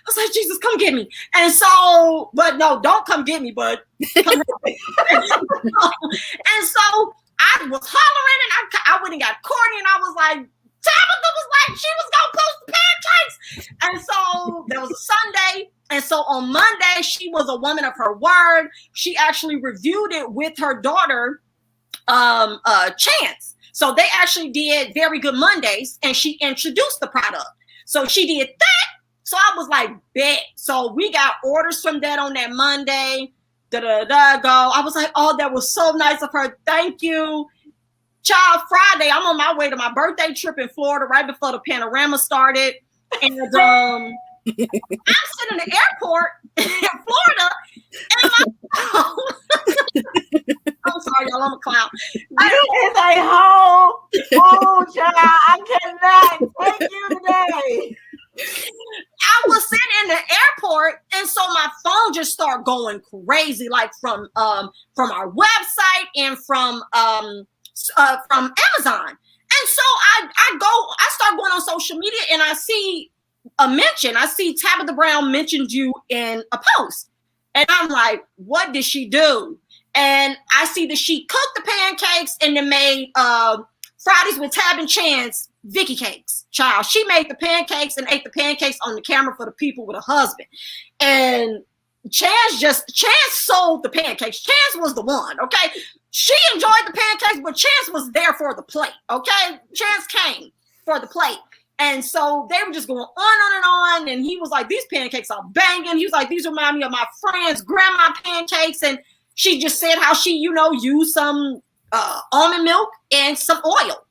[SPEAKER 3] was like, Jesus, come get me. And so, but no, don't come get me, but come and so I was hollering and I went and got Courtney and I was like, Tabitha was like, she was going to post the pancakes. And so there was a Sunday. And so on Monday, she was a woman of her word. She actually reviewed it with her daughter, Chance. So they actually did Very Good Mondays and she introduced the product. So she did that. So I was like, bet. So we got orders from that on that Monday. Go. I was like, oh, that was so nice of her. Thank you. Child, Friday, I'm on my way to my birthday trip in Florida right before the panorama started. And I'm sitting in the airport in Florida and my I'm sorry, y'all, I'm a clown.
[SPEAKER 1] It's like, oh, child, I cannot take you today.
[SPEAKER 3] I was sitting in the airport, and so my phone just started going crazy, like from our website and from Amazon. And so I start going on social media, and I see a mention. I see Tabitha Brown mentioned you in a post, and I'm like, what did she do? And I see that she cooked the pancakes and then made Fridays with Tab and Chance Vicky cakes. Child, she made the pancakes and ate the pancakes on the camera for the people with a husband. And Chance sold the pancakes. Chance was the one, okay? She enjoyed the pancakes, but Chance was there for the plate, okay? Chance came for the plate. And so they were just going on and on. And he was like, these pancakes are banging. He was like, these remind me of my friend's grandma pancakes. And she just said how she, used some almond milk and some oil.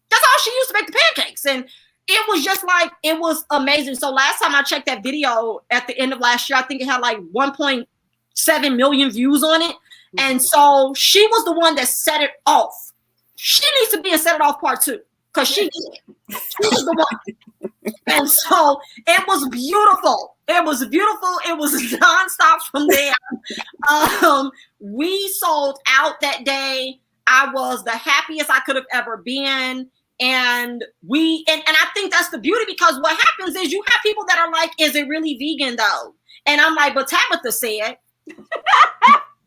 [SPEAKER 3] That's all she used to make the pancakes. And it was just like, it was amazing. So last time I checked that video at the end of last year, I think it had like 1.7 million views on it. And so she was the one that set it off. She needs to be in Set It Off Part 2 because she did. She was the one. And so it was beautiful. It was beautiful. It was nonstop from there. We sold out that day. I was the happiest I could have ever been. And I think that's the beauty, because what happens is you have people that are like, is it really vegan though? And I'm like, but Tabitha said.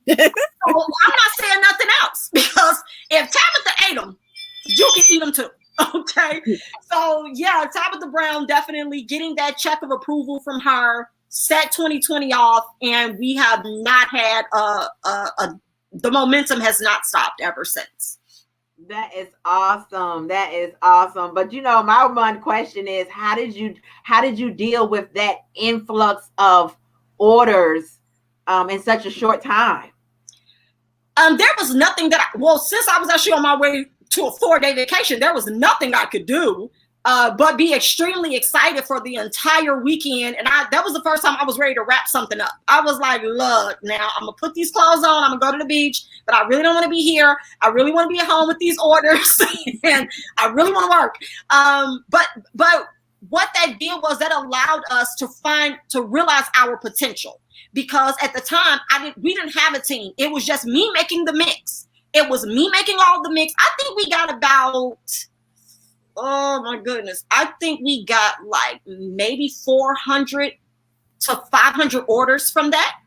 [SPEAKER 3] So I'm not saying nothing else, because if Tabitha ate them, you can eat them too. Okay. So yeah, Tabitha Brown definitely getting that check of approval from her, set 2020 off, and we have not had the momentum has not stopped ever since.
[SPEAKER 1] That is awesome. That is awesome. But my one question is, how did you deal with that influx of orders in such a short time?
[SPEAKER 3] There was nothing since I was actually on my way to a 4-day vacation, there was nothing I could do but be extremely excited for the entire weekend. And that was the first time I was ready to wrap something up. I was like, look, now I'm going to put these clothes on. I'm going to go to the beach, but I really don't want to be here. I really want to be at home with these orders and I really want to work. But what that did was that allowed us to realize our potential, because at the time we didn't have a team. It was just me making the mix. It was me making all the mix. I think we got about, oh my goodness, I think we got like maybe 400 to 500 orders from that.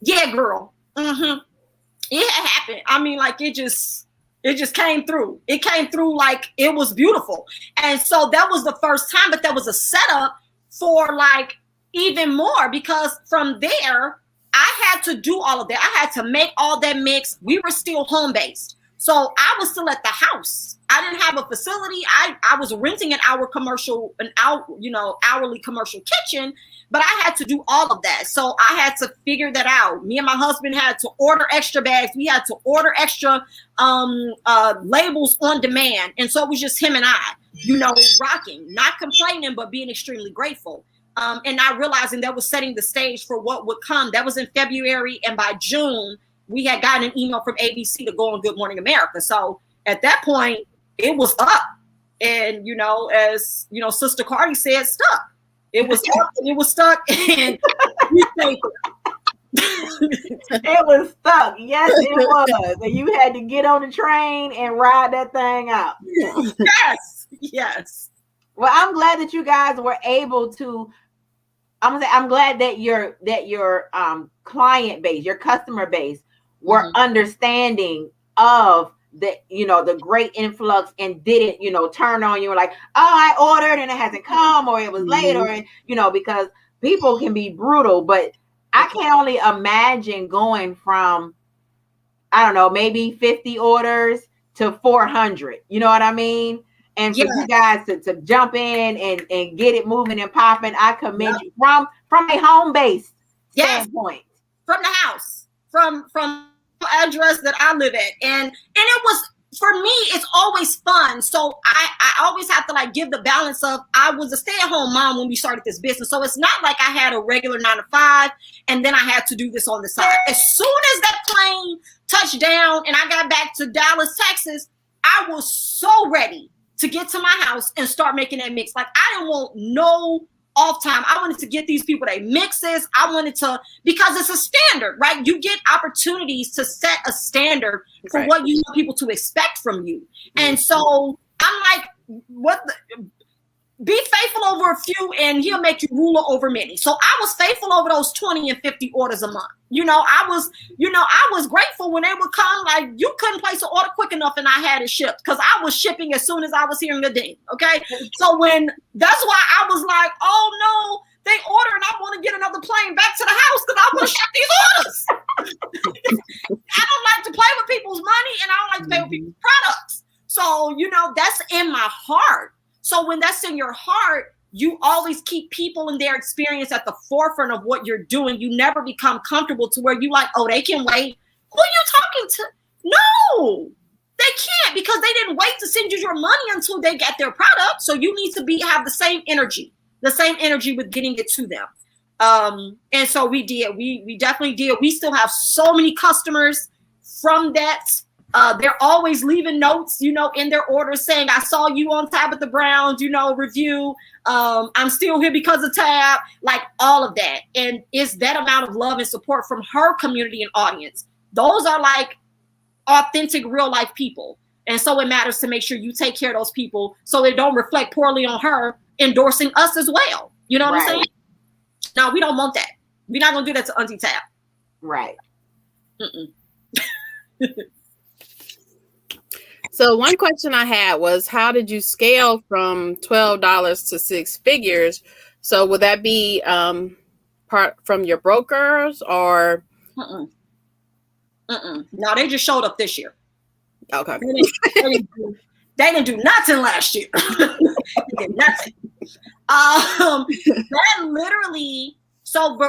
[SPEAKER 3] Yeah, girl. Mm-hmm. It happened. I mean, like it just came through. It came through like it was beautiful. And so that was the first time, but that was a setup for like even more, because from there, I had to do all of that. I had to make all that mix. We were still home-based. So I was still at the house. I didn't have a facility. I was renting an hourly commercial kitchen, but I had to do all of that. So I had to figure that out. Me and my husband had to order extra bags. We had to order extra labels on demand. And so it was just him and I, rocking, not complaining, but being extremely grateful. And not realizing that was setting the stage for what would come. That was in February. And by June, we had gotten an email from ABC to go on Good Morning America. So at that point, it was up. And, as, Sister Cardi said, stuck. It was up and it was stuck. And we stayed
[SPEAKER 1] It was stuck. Yes, it was. And you had to get on the train and ride that thing out.
[SPEAKER 3] Yes.
[SPEAKER 1] Well, I'm glad that you guys were able to. I'm glad that your client base, your customer base, were understanding of the great influx and didn't turn on you like, oh, I ordered and it hasn't come, or it was late, or because people can be brutal. But I can only imagine going from, I don't know, maybe 50 orders to 400. You know what I mean? And for you guys to jump in and get it moving and popping, I commend you from a home-based standpoint.
[SPEAKER 3] From the house, from the address that I live at. And it was, for me, it's always fun. So I always have to give the balance of, I was a stay-at-home mom when we started this business. So it's not like I had a regular 9-to-5 and then I had to do this on the side. As soon as that plane touched down and I got back to Dallas, Texas, I was so ready to get to my house and start making that mix. I didn't want no off time. I wanted to get these people their mixes. I wanted to, because it's a standard, right? You get opportunities to set a standard for what you want people to expect from you. And so I'm like, be faithful over a few and he'll make you ruler over many. So I was faithful over those 20 and 50 orders a month. I was grateful when they would come. You couldn't place an order quick enough and I had it shipped because I was shipping as soon as I was hearing the ding. Okay. So that's why I was like, oh no, they order and I want to get another plane back to the house because I want to ship these orders. I don't like to play with people's money and I don't like to play with people's products. So, that's in my heart. So when that's in your heart, you always keep people and their experience at the forefront of what you're doing. You never become comfortable to where you oh, they can wait. Who are you talking to? No, they can't, because they didn't wait to send you your money until they get their product. So you need to have the same energy with getting it to them. And so we did. We definitely did. We still have so many customers from that. They're always leaving notes, in their orders saying, I saw you on Tabitha Brown's, review. I'm still here because of Tab, all of that. And it's that amount of love and support from her community and audience. Those are authentic, real life people. And so it matters to make sure you take care of those people so it don't reflect poorly on her endorsing us as well. You know what I'm saying? No, we don't want that. We're not going to do that to Auntie Tab.
[SPEAKER 1] Right.
[SPEAKER 2] So one question I had was, how did you scale from $12 to 6 figures? So would that be part from your brokers or?
[SPEAKER 3] No, they just showed up this year.
[SPEAKER 2] Okay.
[SPEAKER 3] They didn't do nothing last year. They did nothing. That literally, so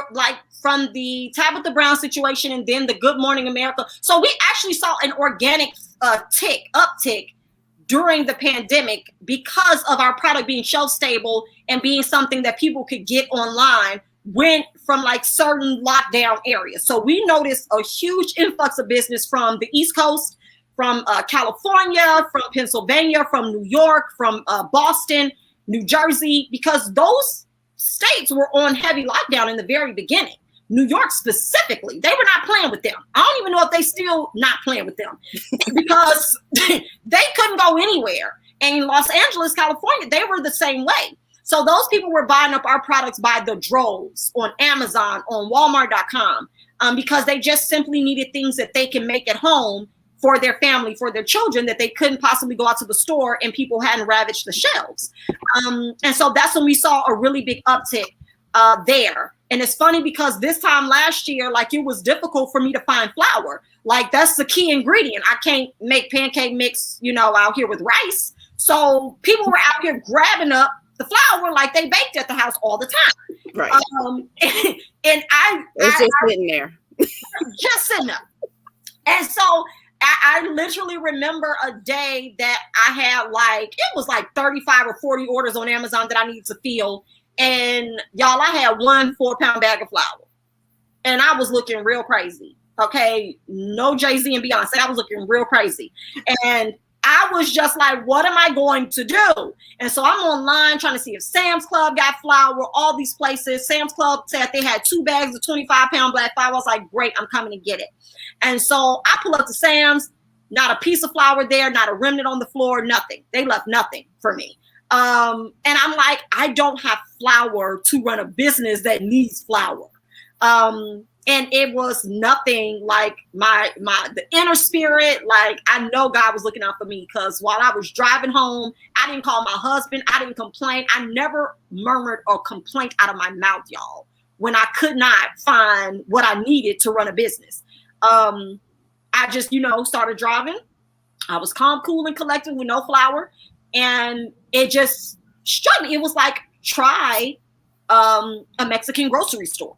[SPEAKER 3] from the Tabitha Brown situation and then the Good Morning America. So we actually saw an organic uptick during the pandemic because of our product being shelf stable and being something that people could get online went from certain lockdown areas. So we noticed a huge influx of business from the East Coast, from California, from Pennsylvania, from New York, from Boston, New Jersey, because those states were on heavy lockdown in the very beginning. New York specifically, they were not playing with them. I don't even know if they still not playing with them because they couldn't go anywhere. And in Los Angeles, California, they were the same way. So those people were buying up our products by the droves on Amazon, on Walmart.com, because they just simply needed things that they can make at home for their family, for their children, that they couldn't possibly go out to the store and people hadn't ravaged the shelves. And so that's when we saw a really big uptick there. And it's funny because this time last year, it was difficult for me to find flour. That's the key ingredient. I can't make pancake mix, out here with rice. So people were out here grabbing up the flour like they baked at the house all the time.
[SPEAKER 2] Right.
[SPEAKER 3] And
[SPEAKER 2] it's just sitting there.
[SPEAKER 3] Just sitting there. And so I literally remember a day that I had it was 35 or 40 orders on Amazon that I needed to fill. And y'all, I had 1 4-pound bag of flour and I was looking real crazy. Okay. No Jay-Z and Beyonce. I was looking real crazy. And I was just like, what am I going to do? And so I'm online trying to see if Sam's Club got flour, all these places. Sam's Club said they had 2 bags of 25-pound black flour. I was like, great, I'm coming to get it. And so I pull up to Sam's, not a piece of flour there, not a remnant on the floor, nothing. They left nothing for me. And I'm like, I don't have flour to run a business that needs flour. And it was nothing like the inner spirit. Like, I know God was looking out for me, because while I was driving home, I didn't call my husband. I didn't complain. I never murmured or complained out of my mouth, y'all, when I could not find what I needed to run a business. I just, started driving. I was calm, cool, and collected with no flour. And it just struck me. It was like, try a Mexican grocery store.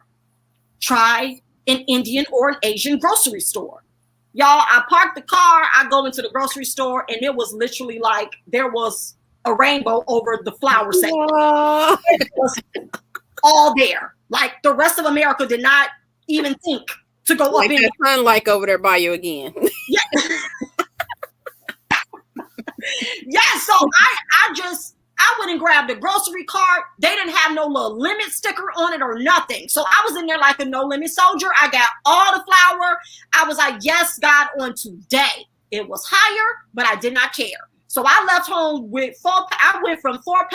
[SPEAKER 3] Try an Indian or an Asian grocery store. Y'all, I parked the car, I go into the grocery store, and it was literally like there was a rainbow over the flour section. It was all there. Like, the rest of America did not even think to go
[SPEAKER 2] like
[SPEAKER 3] up in
[SPEAKER 2] that sunlight over there by you again.
[SPEAKER 3] Yeah. Yeah, so I went and grabbed a grocery cart. They didn't have no little limit sticker on it or nothing. So I was in there like a no limit soldier. I got all the flour. I was like, yes, God, on today. It was higher, but I did not care. So I left home with I went from 4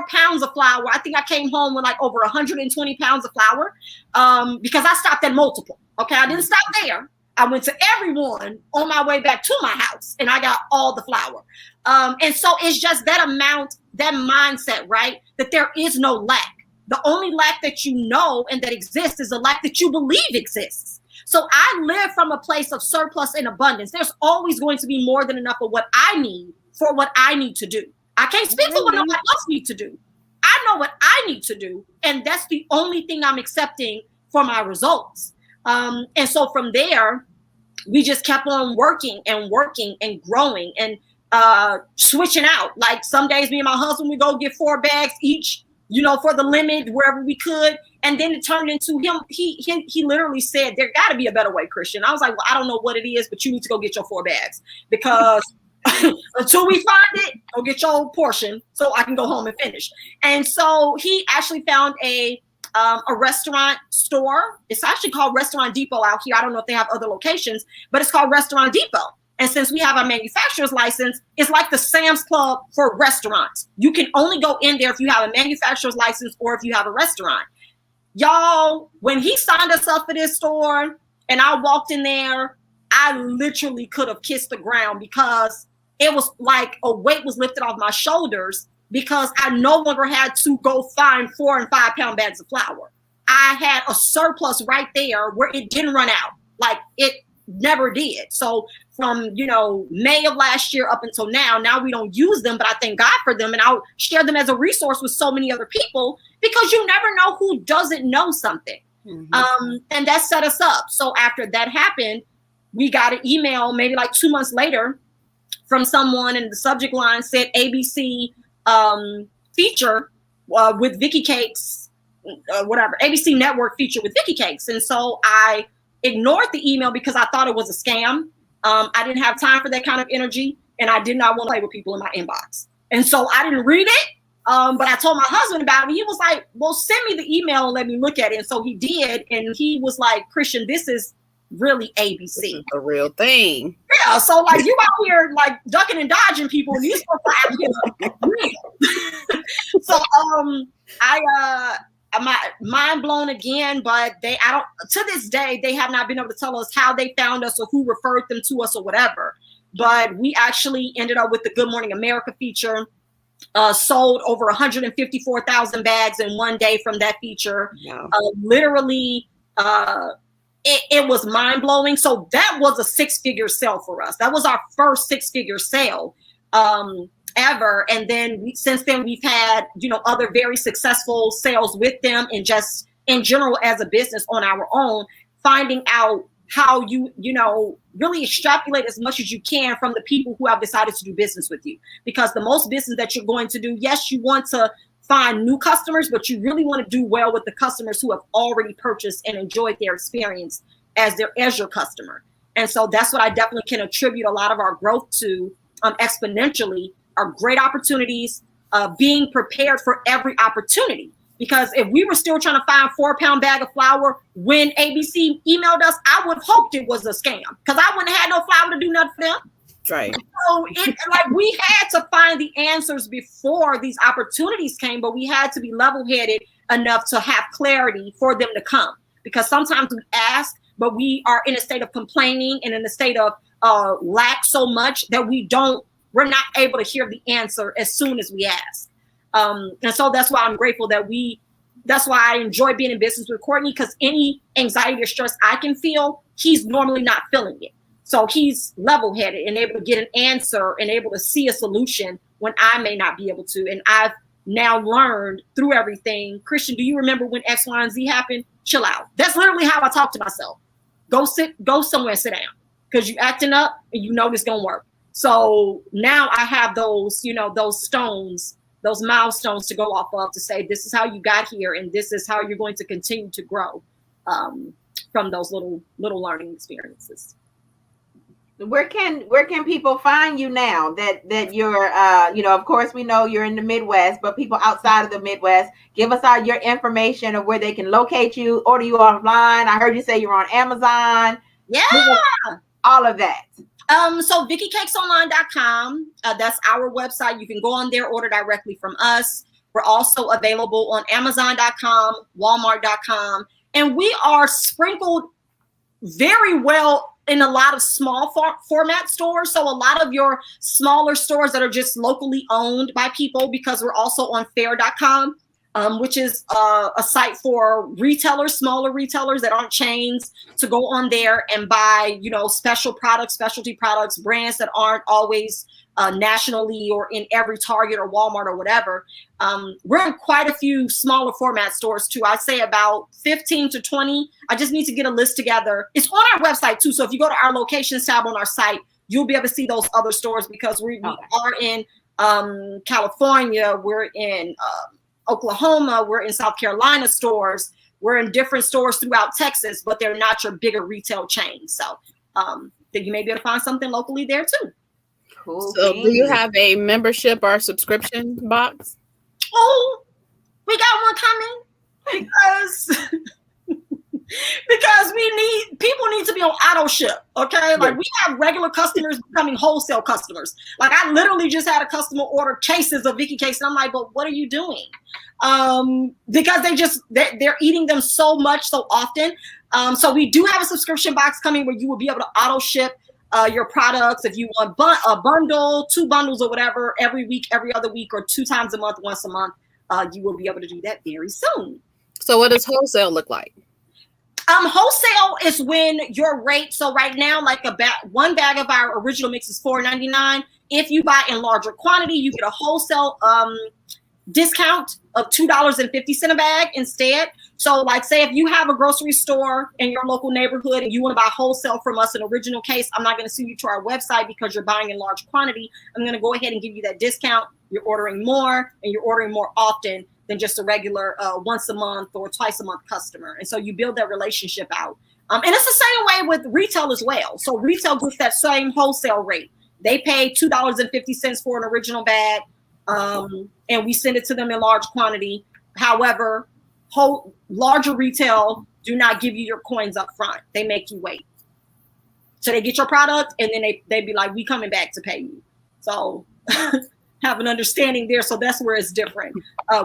[SPEAKER 3] pounds of flour. I think I came home with like over 120 pounds of flour, because I stopped at multiple. Okay, I didn't stop there. I went to everyone on my way back to my house, and I got all the flour. And so it's just that amount, that mindset, right? That there is no lack. The only lack that you know and that exists is a lack that you believe exists. So I live from a place of surplus and abundance. There's always going to be more than enough of what I need for what I need to do. I can't speak for what nobody else needs to do. I know what I need to do, and that's the only thing I'm accepting for my results. And so from there, we just kept on working and growing and switching out. Like, some days me and my husband would go get 4 bags each, for the limit wherever we could. And then it turned into him. He literally said, there got to be a better way, Christian. I was like, well, I don't know what it is, but you need to go get your 4 bags, because until we find it, go get your portion so I can go home and finish. And so he actually found a restaurant store. It's actually called Restaurant Depot out here. I don't know if they have other locations, but it's called Restaurant Depot. And since we have our manufacturer's license, it's like the Sam's Club for restaurants. You can only go in there if you have a manufacturer's license or if you have a restaurant. Y'all, when he signed us up for this store and I walked in there, I literally could have kissed the ground, because it was like a weight was lifted off my shoulders, because I no longer had to go find 4 and 5 pound bags of flour. I had a surplus right there where it didn't run out. Like, it never did. So from, May of last year up until now we don't use them, but I thank God for them. And I'll share them as a resource with so many other people, because you never know who doesn't know something. Mm-hmm. And that set us up. So after that happened, we got an email maybe like 2 months later from someone, and the subject line said ABC feature with Vicky Cakes, whatever, ABC network feature with Vicky Cakes. And so I ignored the email because I thought it was a scam. I didn't have time for that kind of energy, and I did not want to play with people in my inbox. And so I didn't read it, but I told my husband about it. He was like, well, send me the email and let me look at it. And so he did, and he was like, Christian, this is really ABC.
[SPEAKER 2] The real thing.
[SPEAKER 3] Yeah, so like, you out here like ducking and dodging people, and you're supposed to act real. So my mind blown again, but to this day, they have not been able to tell us how they found us or who referred them to us or whatever. But we actually ended up with the Good Morning America feature, sold over 154,000 bags in one day from that feature. Yeah. Literally, it was mind blowing. So that was a 6-figure sale for us. That was our first 6-figure sale ever. And then since then we've had, other very successful sales with them, and just in general as a business on our own, finding out how you really extrapolate as much as you can from the people who have decided to do business with you. Because the most business that you're going to do, yes, you want to find new customers, but you really want to do well with the customers who have already purchased and enjoyed their experience as your customer. And so that's what I definitely can attribute a lot of our growth to. exponentially are great opportunities, being prepared for every opportunity. Because if we were still trying to find 4-pound bag of flour when ABC emailed us, I would have hoped it was a scam, because I wouldn't have had no flour to do nothing for them.
[SPEAKER 2] Right.
[SPEAKER 3] So we had to find the answers before these opportunities came, but we had to be level-headed enough to have clarity for them to come. Because sometimes we ask, but we are in a state of complaining and in a state of lack so much that we're not able to hear the answer as soon as we ask. And so that's why I'm grateful that's why I enjoy being in business with Courtney, because any anxiety or stress I can feel, he's normally not feeling it. So he's level-headed and able to get an answer and able to see a solution when I may not be able to. And I've now learned through everything, Christian, do you remember when X, Y, and Z happened? Chill out. That's literally how I talk to myself. Go somewhere and sit down, because you acting up and you know this gonna work. So now I have those, those stones, those milestones to go off of to say, this is how you got here, and this is how you're going to continue to grow from those little learning experiences.
[SPEAKER 1] Where can people find you now that you're of course we know you're in the Midwest, but people outside of the Midwest, give us your information of where they can locate you, order you offline. I heard you say you're on Amazon.
[SPEAKER 3] Yeah.
[SPEAKER 1] All of that.
[SPEAKER 3] So VickyCakesOnline.com, that's our website. You can go on there, order directly from us. We're also available on Amazon.com, Walmart.com, and we are sprinkled very well in a lot of small format stores. So a lot of your smaller stores that are just locally owned by people, because we're also on Fair.com, which is a site for retailers, smaller retailers that aren't chains, to go on there and buy, special products, specialty products, brands that aren't always nationally or in every Target or Walmart or whatever. We're in quite a few smaller format stores too. I'd say about 15 to 20. I just need to get a list together. It's on our website too. So if you go to our locations tab on our site, you'll be able to see those other stores, because we are in California, we're in Oklahoma, we're in South Carolina stores, we're in different stores throughout Texas, but they're not your bigger retail chains. So that you may be able to find something locally there too.
[SPEAKER 1] Cool.
[SPEAKER 2] So do you have a membership or subscription box?
[SPEAKER 3] Oh, we got one coming, because people need to be on auto ship. Okay. Like, we have regular customers becoming wholesale customers. Like, I literally just had a customer order cases of Vicky cakes, and I'm like, but what are you doing? Because they're eating them so much, so often. So we do have a subscription box coming where you will be able to auto ship your products. If you want a bundle, 2 bundles or whatever, every week, every other week, or 2 times a month, once a month, you will be able to do that very soon.
[SPEAKER 2] So what does wholesale look like?
[SPEAKER 3] Wholesale is when your rate, so right now, like one bag of our original mix is $4.99. If you buy in larger quantity, you get a wholesale discount of $2.50 a bag instead. So like, say if you have a grocery store in your local neighborhood and you want to buy wholesale from us, an original case, I'm not going to send you to our website because you're buying in large quantity. I'm going to go ahead and give you that discount. You're ordering more, and you're ordering more often than just a regular once a month or twice a month customer. And so you build that relationship out. And it's the same way with retail as well. So retail gets that same wholesale rate. They pay $2.50 for an original bag, and we send it to them in large quantity. However, larger retail do not give you your coins up front. They make you wait. So they get your product, and then they be like, we coming back to pay you. So have an understanding there. So that's where it's different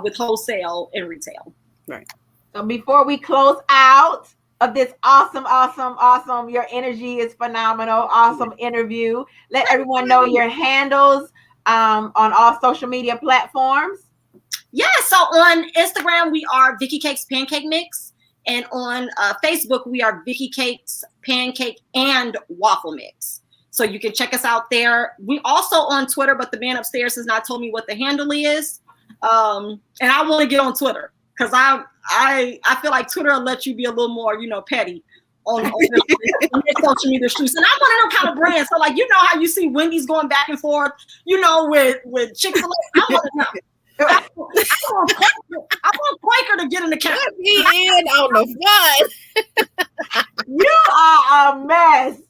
[SPEAKER 3] with wholesale and retail.
[SPEAKER 2] Right.
[SPEAKER 1] So before we close out of this awesome, your energy is phenomenal, awesome interview, let everyone know your handles on all social media platforms.
[SPEAKER 3] Yeah, so on Instagram, we are Vicky Cakes Pancake Mix. And on Facebook, we are Vicky Cakes Pancake and Waffle Mix. So you can check us out there. We also on Twitter, but the man upstairs has not told me what the handle is. And I want to get on Twitter because I feel like Twitter will let you be a little more, petty on the social media streets. And I want to know kind of brands. So like, how you see Wendy's going back and forth, with Chick-fil-A. I want to know. I want Quaker to get in the camp.
[SPEAKER 2] Let me in on the fun.
[SPEAKER 1] You are a mess.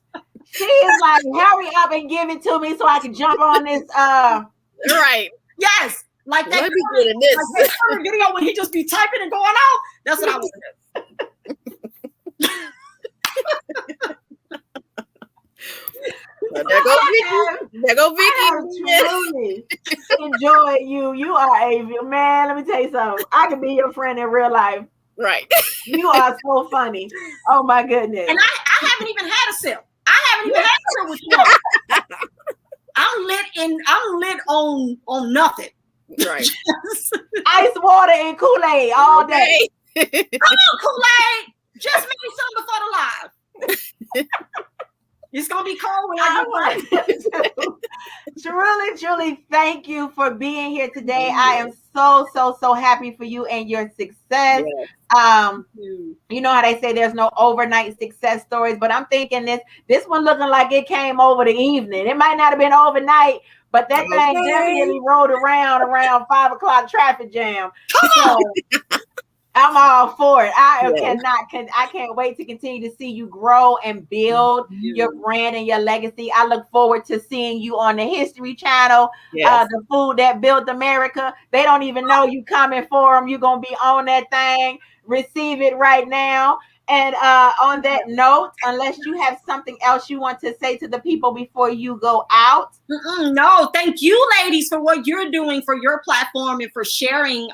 [SPEAKER 1] She is like, hurry up and give it to me so I can jump on this.
[SPEAKER 2] Right.
[SPEAKER 3] Yes. Like that,
[SPEAKER 2] Let me get in this.
[SPEAKER 3] like that video when he just be typing and going out. That's what I want to do.
[SPEAKER 2] There go Vicky. There go Vicky.
[SPEAKER 1] I have truly enjoyed you. You are a man. Let me tell you something. I can be your friend in real life.
[SPEAKER 2] Right.
[SPEAKER 1] You are so funny. Oh my goodness.
[SPEAKER 3] And I haven't even had a sip. I haven't even had a sip with you. I'm lit on nothing.
[SPEAKER 2] Right.
[SPEAKER 1] Ice water and Kool-Aid all day.
[SPEAKER 3] Come on, Kool-Aid. Just make something before the live. It's gonna be cold when I get home.
[SPEAKER 1] Truly, thank you for being here today. I am so happy for you and your success.
[SPEAKER 2] Yes.
[SPEAKER 1] You know how they say there's no overnight success stories, but I'm thinking this one looking like it came over the evening. It might not have been overnight, but that thing definitely rolled around 5 o'clock traffic jam. So, I'm all for it. I can't wait to continue to see you grow and build your brand and your legacy. I look forward to seeing you on the History Channel, the food that built America. They don't even know you coming for them. You're going to be on that thing. Receive it right now. And on that note, unless you have something else you want to say to the people before you go out.
[SPEAKER 3] No, thank you, ladies, for what you're doing for your platform and for sharing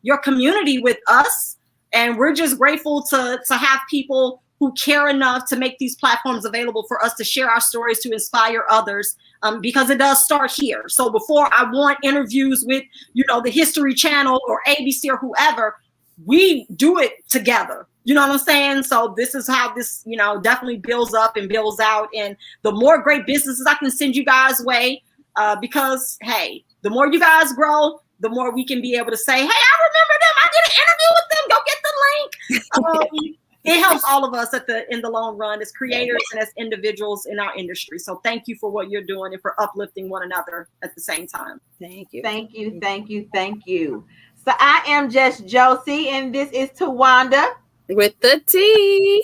[SPEAKER 3] your community with us. And we're just grateful to have people who care enough to make these platforms available for us to share our stories, to inspire others, because it does start here. So before I want interviews with, the History Channel or ABC or whoever, we do it together. You know what I'm saying? So this is how this, definitely builds up and builds out. And the more great businesses I can send you guys' way, because, hey, the more you guys grow, the more we can be able to say, hey, I remember them. I did an interview with them. Go get the link. It helps all of us in the long run as creators and as individuals in our industry. So thank you for what you're doing and for uplifting one another at the same time.
[SPEAKER 2] Thank you.
[SPEAKER 1] Thank you. So I am just Joci, and this is TaWanda.
[SPEAKER 2] With the T.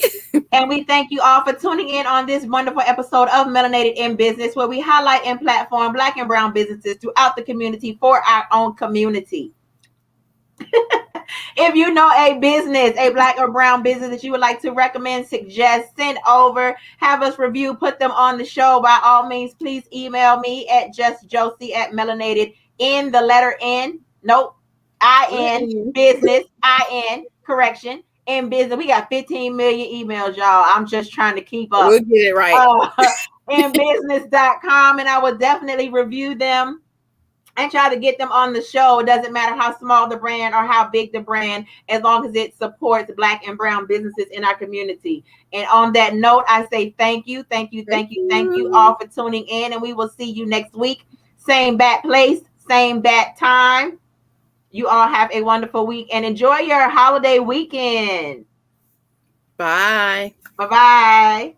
[SPEAKER 1] And we thank you all for tuning in on this wonderful episode of Melanated N Business, where we highlight and platform Black and brown businesses throughout the community for our own community. If you know a business, a Black or brown business that you would like to recommend, suggest, send over, have us review, put them on the show, by all means, please email me at justjoci@melanated in the letter N. Nope. IN business. IN correction. In business. We got 15 million emails, y'all. I'm just trying to keep up.
[SPEAKER 2] We'll get it right.
[SPEAKER 1] Inbusiness.com, and I will definitely review them and try to get them on the show. It doesn't matter how small the brand or how big the brand, as long as it supports Black and brown businesses in our community. And on that note, I say thank you all for tuning in, and we will see you next week. Same bat place, same bat time. You all have a wonderful week and enjoy your holiday weekend.
[SPEAKER 2] Bye.
[SPEAKER 1] Bye-bye.